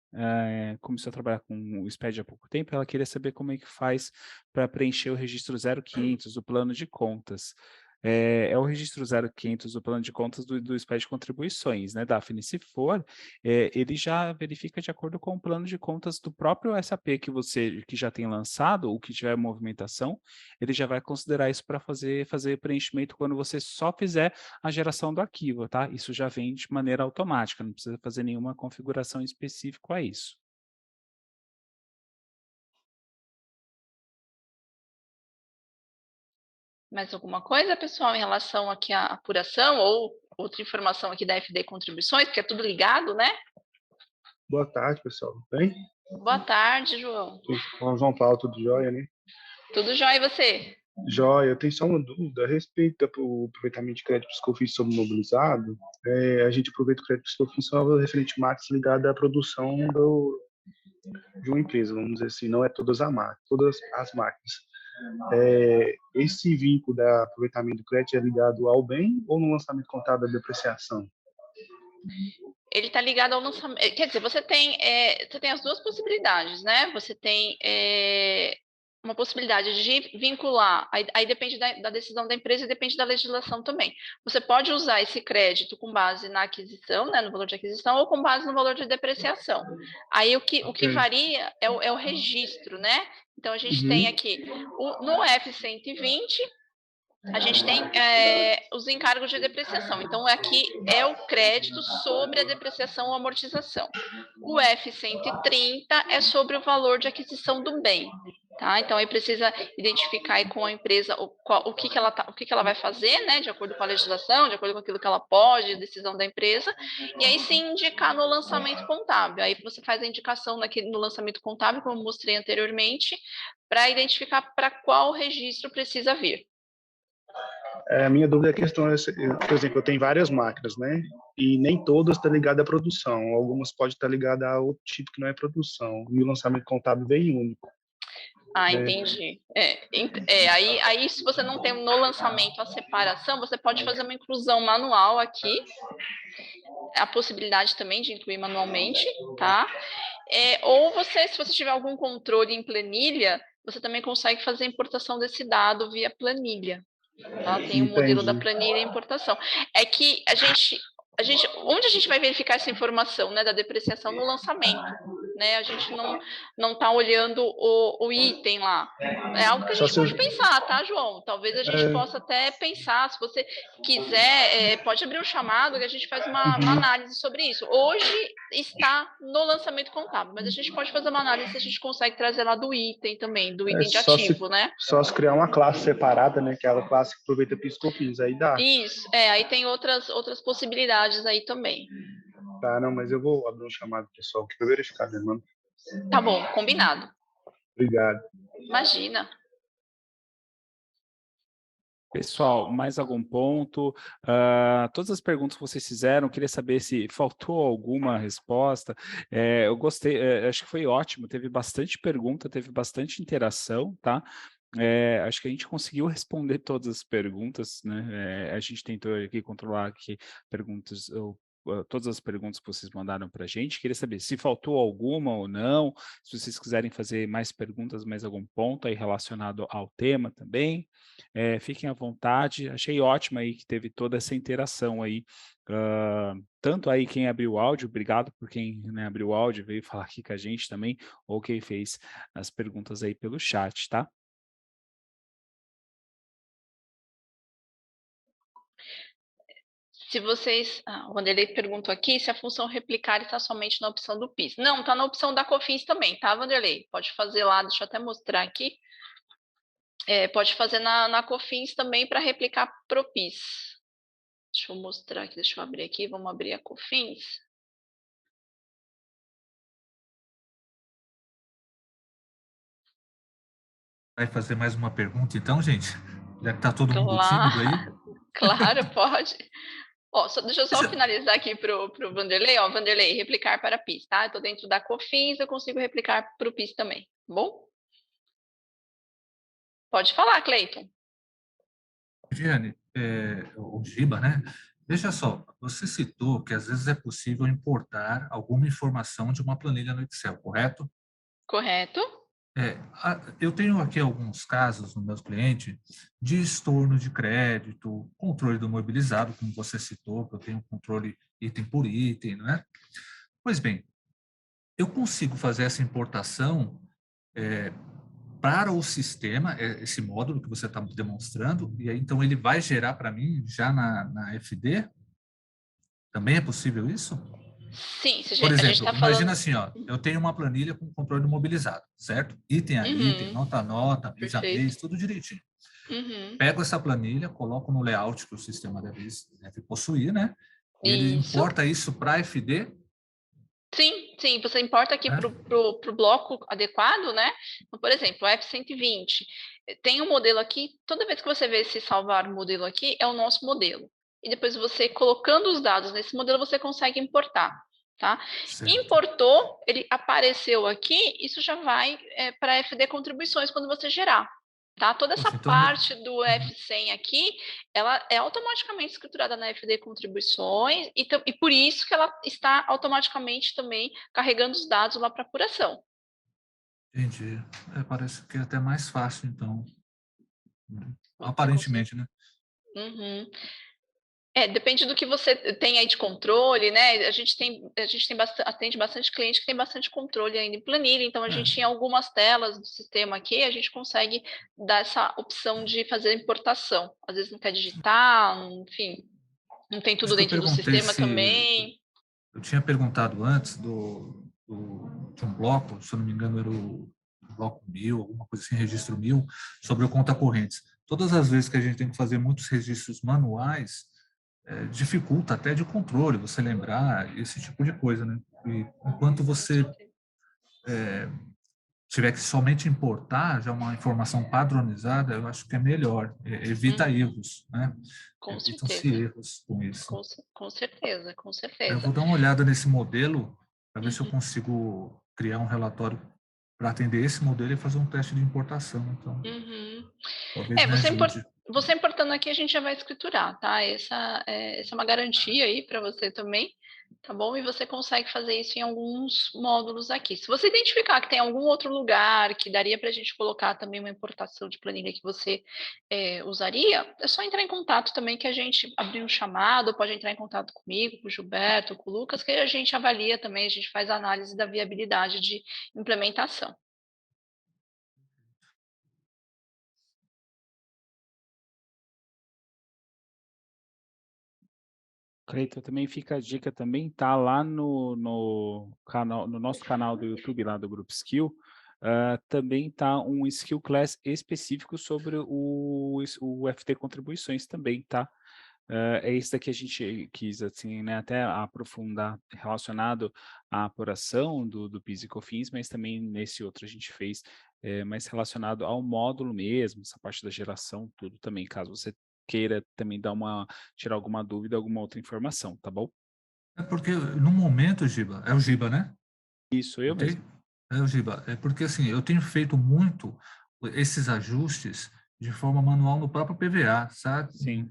começou a trabalhar com o SPED há pouco tempo, ela queria saber como é que faz para preencher o registro 0500 do plano de contas. É o registro 0500 do plano de contas do SPED de contribuições, né, Daphne? Se for, ele já verifica de acordo com o plano de contas do próprio SAP que já tem lançado, ou que tiver movimentação, ele já vai considerar isso para fazer preenchimento quando você só fizer a geração do arquivo, tá? Isso já vem de maneira automática, não precisa fazer nenhuma configuração específica a isso. Mais alguma coisa, pessoal, em relação aqui à apuração ou outra informação aqui da FD Contribuições, porque é tudo ligado, né? Boa tarde, pessoal. Tudo bem? Boa tarde, João. João Paulo, tudo jóia, né? Tudo jóia, e você? Jóia, eu tenho só uma dúvida a respeito do aproveitamento de crédito psicofício sobre mobilizado. A gente aproveita o crédito psicofício só referente máquinas ligada à produção de uma empresa, vamos dizer assim, não é todas as máquinas. Esse vínculo da aproveitamento do crédito é ligado ao bem ou no lançamento contábil da depreciação? Ele está ligado ao lançamento. Quer dizer, você tem as duas possibilidades, né? Você tem uma possibilidade de vincular, aí depende da decisão da empresa e depende da legislação também. Você pode usar esse crédito com base na aquisição, né, no valor de aquisição, ou com base no valor de depreciação. Aí o que varia é o registro, né? Então a gente tem aqui, no F-120, a gente tem os encargos de depreciação. Então, aqui é o crédito sobre a depreciação ou amortização. O F-130 é sobre o valor de aquisição do bem. Tá? Então, aí precisa identificar aí com a empresa o que ela vai fazer, né, de acordo com a legislação, de acordo com aquilo que ela pode, decisão da empresa, e aí sim indicar no lançamento contábil. Aí você faz a indicação no lançamento contábil, como eu mostrei anteriormente, para identificar para qual registro precisa vir. A minha dúvida é a questão, por exemplo, eu tenho várias máquinas, né? E nem todas estão ligadas à produção. Algumas podem estar ligadas a outro tipo que não é produção. E o lançamento contábil vem único. Ah, entendi. Aí, se você não tem no lançamento a separação, você pode fazer uma inclusão manual aqui. A possibilidade também de incluir manualmente, tá? Ou se você tiver algum controle em planilha, você também consegue fazer a importação desse dado via planilha. Tá? Tem o modelo da planilha e importação. É que onde a gente vai verificar essa informação, né, da depreciação no lançamento, né? A gente não está olhando o item lá. É algo que a gente pode pensar, tá, João? Talvez a gente possa até pensar, se você quiser, pode abrir um chamado que a gente faz uma análise sobre isso. Hoje está no lançamento contábil, mas a gente pode fazer uma análise se a gente consegue trazer lá do item também, do item de ativo, né? Só se criar uma classe separada, né? Aquela classe que aproveita PIS/COFINS, aí dá. Isso, aí tem outras possibilidades aí também. Tá, não, mas eu vou abrir um chamado pessoal aqui para verificar, né, mano? Tá bom, combinado. Obrigado. Imagina. Pessoal, mais algum ponto? Todas as perguntas que vocês fizeram, queria saber se faltou alguma resposta. Eu gostei, acho que foi ótimo, teve bastante pergunta, teve bastante interação, tá? Acho que a gente conseguiu responder todas as perguntas, né? A gente tentou aqui controlar aqui perguntas, todas as perguntas que vocês mandaram para a gente. Queria saber se faltou alguma ou não, se vocês quiserem fazer mais perguntas, mais algum ponto aí relacionado ao tema também, fiquem à vontade. Achei ótimo aí que teve toda essa interação aí, tanto aí quem abriu o áudio, obrigado por quem, né, abriu o áudio, veio falar aqui com a gente também, ou quem fez as perguntas aí pelo chat, tá? Se vocês... o Vanderlei perguntou aqui se a função replicar está somente na opção do PIS. Não, está na opção da COFINS também, tá, Vanderlei? Pode fazer lá, deixa eu até mostrar aqui. Pode fazer na COFINS também para replicar para o PIS. Deixa eu mostrar aqui, deixa eu abrir aqui, vamos abrir a COFINS. Vai fazer mais uma pergunta então, gente? Já que está todo mundo tímido aí. Claro, pode. Ó, deixa eu só finalizar aqui para o Vanderlei. Ó, Vanderlei, replicar para PIS, tá? Eu estou dentro da COFINS, eu consigo replicar para o PIS também, tá bom? Pode falar, Cleiton. Giane, o Giba, né? Veja só, você citou que às vezes é possível importar alguma informação de uma planilha no Excel, correto? Correto? Eu tenho aqui alguns casos no meu cliente de estorno de crédito, controle do mobilizado, como você citou, que eu tenho controle item por item, não é? Pois bem, eu consigo fazer essa importação para o sistema, esse módulo que você está demonstrando, e aí então ele vai gerar para mim já na FD? Também é possível isso? Sim, Por a gente exemplo, está imagina falando. assim, ó, eu tenho uma planilha com controle mobilizado, certo? Item a item, Uhum, nota a nota, mês a perfeito. mês, tudo direitinho. Uhum. Pego essa planilha, coloco no layout que o sistema deve possuir, né? E ele Isso. importa isso para FD. Sim, você importa aqui Né? para o bloco adequado, né? Então, por exemplo, o F120. Tem um modelo aqui, toda vez que você vê esse salvar modelo aqui, é o nosso modelo. E depois você colocando os dados nesse modelo, você consegue importar, tá? Certo. Importou, ele apareceu aqui, isso já vai para FD contribuições quando você gerar. Tá? Toda essa Poxa, então, parte do F100 aqui, ela é automaticamente escriturada na FD Contribuições e por isso que ela está automaticamente também carregando os dados lá para apuração. entendi. Parece que é até mais fácil, então. Você consegue. Aparentemente, né? Uhum. Depende do que você tem aí de controle, né? A gente atende bastante cliente que tem bastante controle ainda em planilha, então a gente em algumas telas do sistema aqui, a gente consegue dar essa opção de fazer importação. Às vezes não quer digitar, enfim, não tem tudo Acho que eu dentro do perguntei sistema se... também. Eu tinha perguntado antes de um bloco, se eu não me engano era o bloco 1000, alguma coisa assim, registro 1000, sobre o conta correntes. Todas as vezes que a gente tem que fazer muitos registros manuais, dificulta até de controle, você lembrar esse tipo de coisa, né? E enquanto você tiver que somente importar já uma informação padronizada, eu acho que é melhor, evita erros, né? Com Evitam-se certeza, erros com isso. com certeza, com Eu certeza. vou dar uma olhada nesse modelo para ver se eu Uhum. consigo criar um relatório para atender esse modelo e fazer um teste de importação. Então, Uhum. talvez me ajude. Você importando aqui, a gente já vai escriturar, tá? Essa é uma garantia aí para você também, tá bom? E você consegue fazer isso em alguns módulos aqui. Se você identificar que tem algum outro lugar que daria para a gente colocar também uma importação de planilha que você usaria, é só entrar em contato também que a gente abrir um chamado, pode entrar em contato comigo, com o Gilberto, com o Lucas, que a gente avalia também, a gente faz análise da viabilidade de implementação. Cleiton, também fica a dica também, tá lá no canal, no nosso canal do YouTube, lá do Grupo Skill, também tá um Skill Class específico sobre o FT Contribuições também, tá? É isso daqui a gente quis, assim, né, até aprofundar relacionado à apuração do PIS e COFINS, mas também nesse outro a gente fez mais relacionado ao módulo mesmo, essa parte da geração, tudo também, caso você queira também tirar alguma dúvida, alguma outra informação, tá bom? É porque no momento, Giba, é o Giba, né? Isso, eu Ok? mesmo. É o Giba. É porque assim, eu tenho feito muito esses ajustes de forma manual no próprio PVA, sabe? Sim.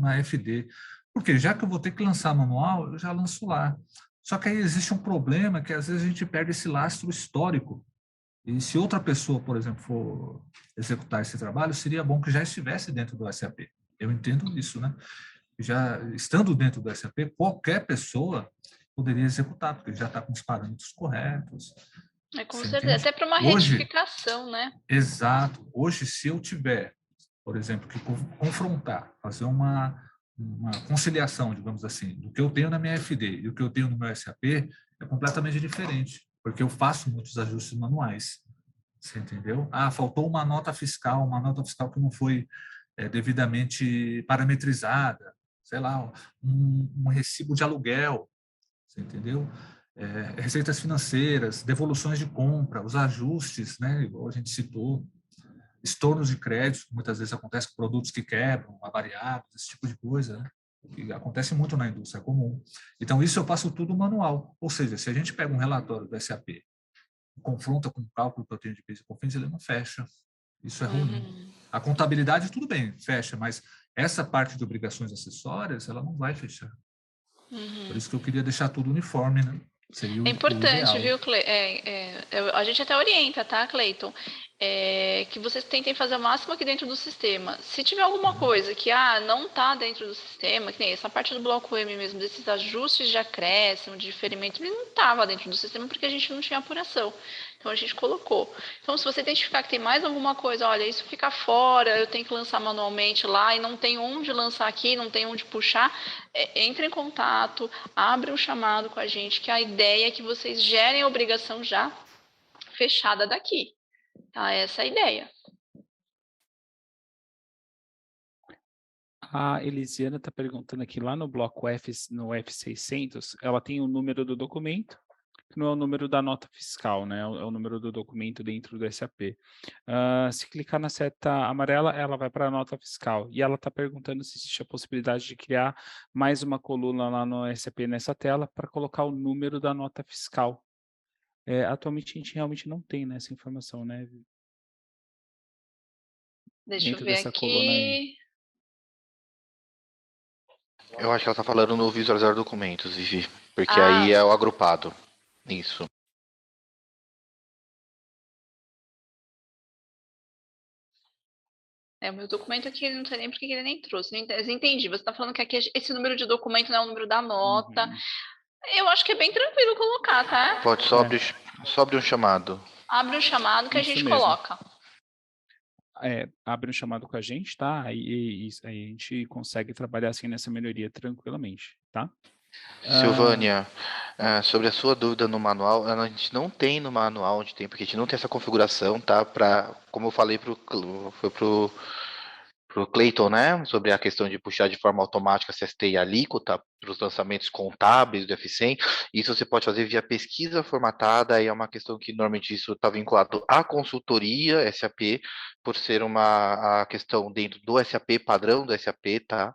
Na FD. Porque já que eu vou ter que lançar manual, eu já lanço lá. Só que aí existe um problema que às vezes a gente perde esse lastro histórico. E se outra pessoa, por exemplo, for executar esse trabalho, seria bom que já estivesse dentro do SAP. Eu entendo isso, né? Já estando dentro do SAP, qualquer pessoa poderia executar, porque já está com os parâmetros corretos. Com Você certeza, entende? até para uma Hoje, retificação, né? exato. Hoje, se eu tiver, por exemplo, que confrontar, fazer uma conciliação, digamos assim, do que eu tenho na minha FD e o que eu tenho no meu SAP, é completamente diferente, porque eu faço muitos ajustes manuais. Você entendeu? Ah, faltou uma nota fiscal que não foi devidamente parametrizada, sei lá, um recibo de aluguel, você entendeu? Receitas financeiras, devoluções de compra, os ajustes, né, igual a gente citou. estornos de crédito, muitas vezes acontece com produtos que quebram, avariados, esse tipo de coisa, né? Que acontece muito na indústria, é comum. Então, isso eu passo tudo manual. Ou seja, se a gente pega um relatório do SAP e confronta com o cálculo que eu tenho de PIS e COFINS, ele não fecha. Isso é ruim. A contabilidade, tudo bem, fecha, mas essa parte de obrigações acessórias, ela não vai fechar. Por isso que eu queria deixar tudo uniforme, né? Seria o importante, ideal. viu, a gente até orienta, tá, Cleiton? Que vocês tentem fazer o máximo aqui dentro do sistema. Se tiver alguma coisa que não está dentro do sistema, que nem essa parte do bloco M mesmo, desses ajustes de acréscimo, de diferimento, ele não estava dentro do sistema porque a gente não tinha apuração. Então a gente colocou. Então, se você identificar que tem mais alguma coisa, olha, isso fica fora, eu tenho que lançar manualmente lá e não tem onde lançar aqui, não tem onde puxar, entre em contato, abre um chamado com a gente, que a ideia é que vocês gerem a obrigação já fechada daqui. Tá? Essa é a ideia. A Elisiana está perguntando aqui, lá no bloco F, no F600, ela tem o número do documento, que não é o número da nota fiscal, né? É o número do documento dentro do SAP. Se clicar na seta amarela, ela vai para a nota fiscal. E ela está perguntando se existe a possibilidade de criar mais uma coluna lá no SAP nessa tela para colocar o número da nota fiscal. Atualmente a gente realmente não tem, né, essa informação, né? Deixa dentro eu ver dessa coluna aí. aqui. Eu acho que ela está falando no visualizar documentos, Vivi, porque aí é o agrupado. Isso. O meu documento aqui, não sei nem porque ele nem trouxe. Não entendi. Você está falando que aqui esse número de documento não é o número da nota. Eu acho que é bem tranquilo colocar, tá? Pode sobre um chamado. Abre um chamado que a Isso gente mesmo. coloca. Abre um chamado com a gente, tá? Aí a gente consegue trabalhar assim nessa melhoria tranquilamente, tá? Silvânia, sobre a sua dúvida no manual, a gente não tem no manual onde tem, porque a gente não tem essa configuração, tá? Como eu falei foi pro Clayton, né? Sobre a questão de puxar de forma automática CST e alíquota para os lançamentos contábeis do F100. Isso você pode fazer via pesquisa formatada, e é uma questão que normalmente isso está vinculado à consultoria SAP, por ser a questão dentro do SAP, padrão do SAP, tá?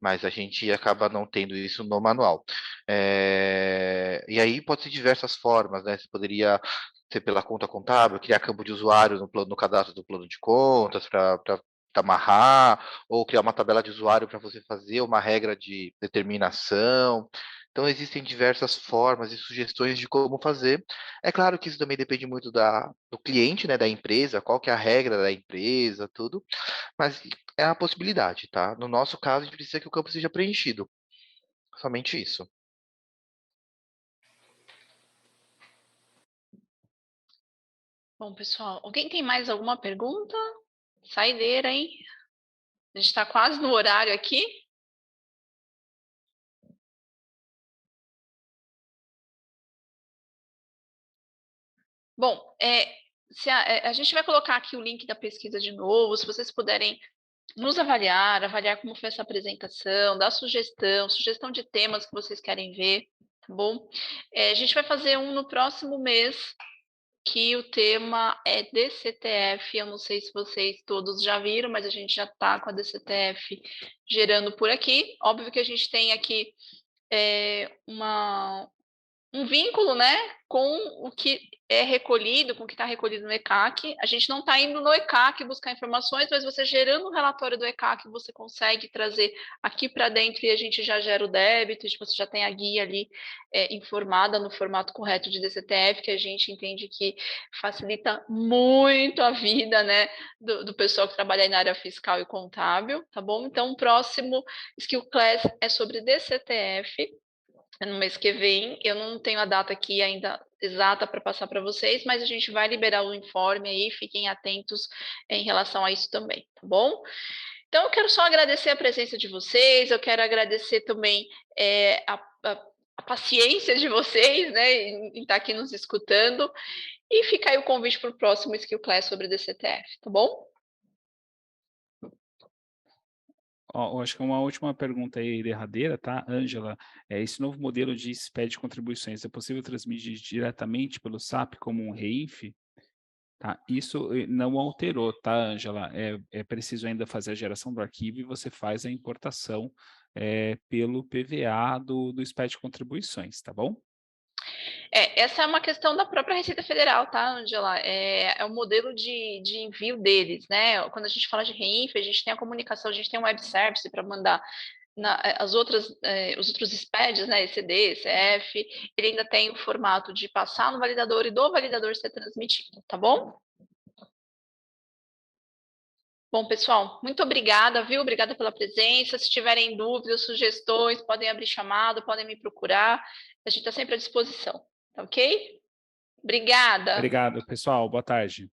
Mas a gente acaba não tendo isso no manual. E aí pode ser diversas formas, né? Você poderia ser pela conta contábil, criar campo de usuário no cadastro do plano de contas para amarrar, ou criar uma tabela de usuário para você fazer uma regra de determinação. Então, existem diversas formas e sugestões de como fazer. É claro que isso também depende muito do cliente, né, da empresa, qual que é a regra da empresa, tudo, mas é a possibilidade, tá? No nosso caso, a gente precisa que o campo seja preenchido. Somente isso. Bom, pessoal, alguém tem mais alguma pergunta? Saideira, hein? A gente está quase no horário aqui. Bom, a gente vai colocar aqui o link da pesquisa de novo, se vocês puderem nos avaliar como foi essa apresentação, dar sugestão de temas que vocês querem ver, tá bom? A gente vai fazer um no próximo mês, que o tema é DCTF. Eu não sei se vocês todos já viram, mas a gente já está com a DCTF gerando por aqui. Óbvio que a gente tem aqui um vínculo, né, com o que é recolhido, com o que está recolhido no ECAC. A gente não está indo no ECAC buscar informações, mas você gerando um relatório do ECAC, você consegue trazer aqui para dentro e a gente já gera o débito, você já tem a guia ali informada no formato correto de DCTF, que a gente entende que facilita muito a vida, né, do pessoal que trabalha aí na área fiscal e contábil, tá bom? Então, o próximo Skill Class é sobre DCTF, no mês que vem. Eu não tenho a data aqui ainda exata para passar para vocês, mas a gente vai liberar o informe aí, fiquem atentos em relação a isso também, tá bom? Então, eu quero só agradecer a presença de vocês, eu quero agradecer também a paciência de vocês, né, em estar aqui nos escutando, e fica aí o convite para o próximo Skill Class sobre DCTF, tá bom? Eu acho que uma última pergunta aí, derradeira, tá, Ângela? Esse novo modelo de SPED de contribuições, é possível transmitir diretamente pelo SAP como um REINF? Tá? Isso não alterou, tá, Ângela? É preciso ainda fazer a geração do arquivo e você faz a importação pelo PVA do SPED de contribuições, tá bom? Essa é uma questão da própria Receita Federal, tá, Angela? É o modelo de envio deles, né? Quando a gente fala de REINF, a gente tem a comunicação, a gente tem um web service para mandar os outros SPEDs, né, ECD, ECF, ele ainda tem o formato de passar no validador e do validador ser transmitido, tá bom? Bom, pessoal, muito obrigada, viu? Obrigada pela presença. Se tiverem dúvidas, sugestões, podem abrir chamado, podem me procurar. A gente está sempre à disposição, tá ok? Obrigada. Obrigado, pessoal. Boa tarde.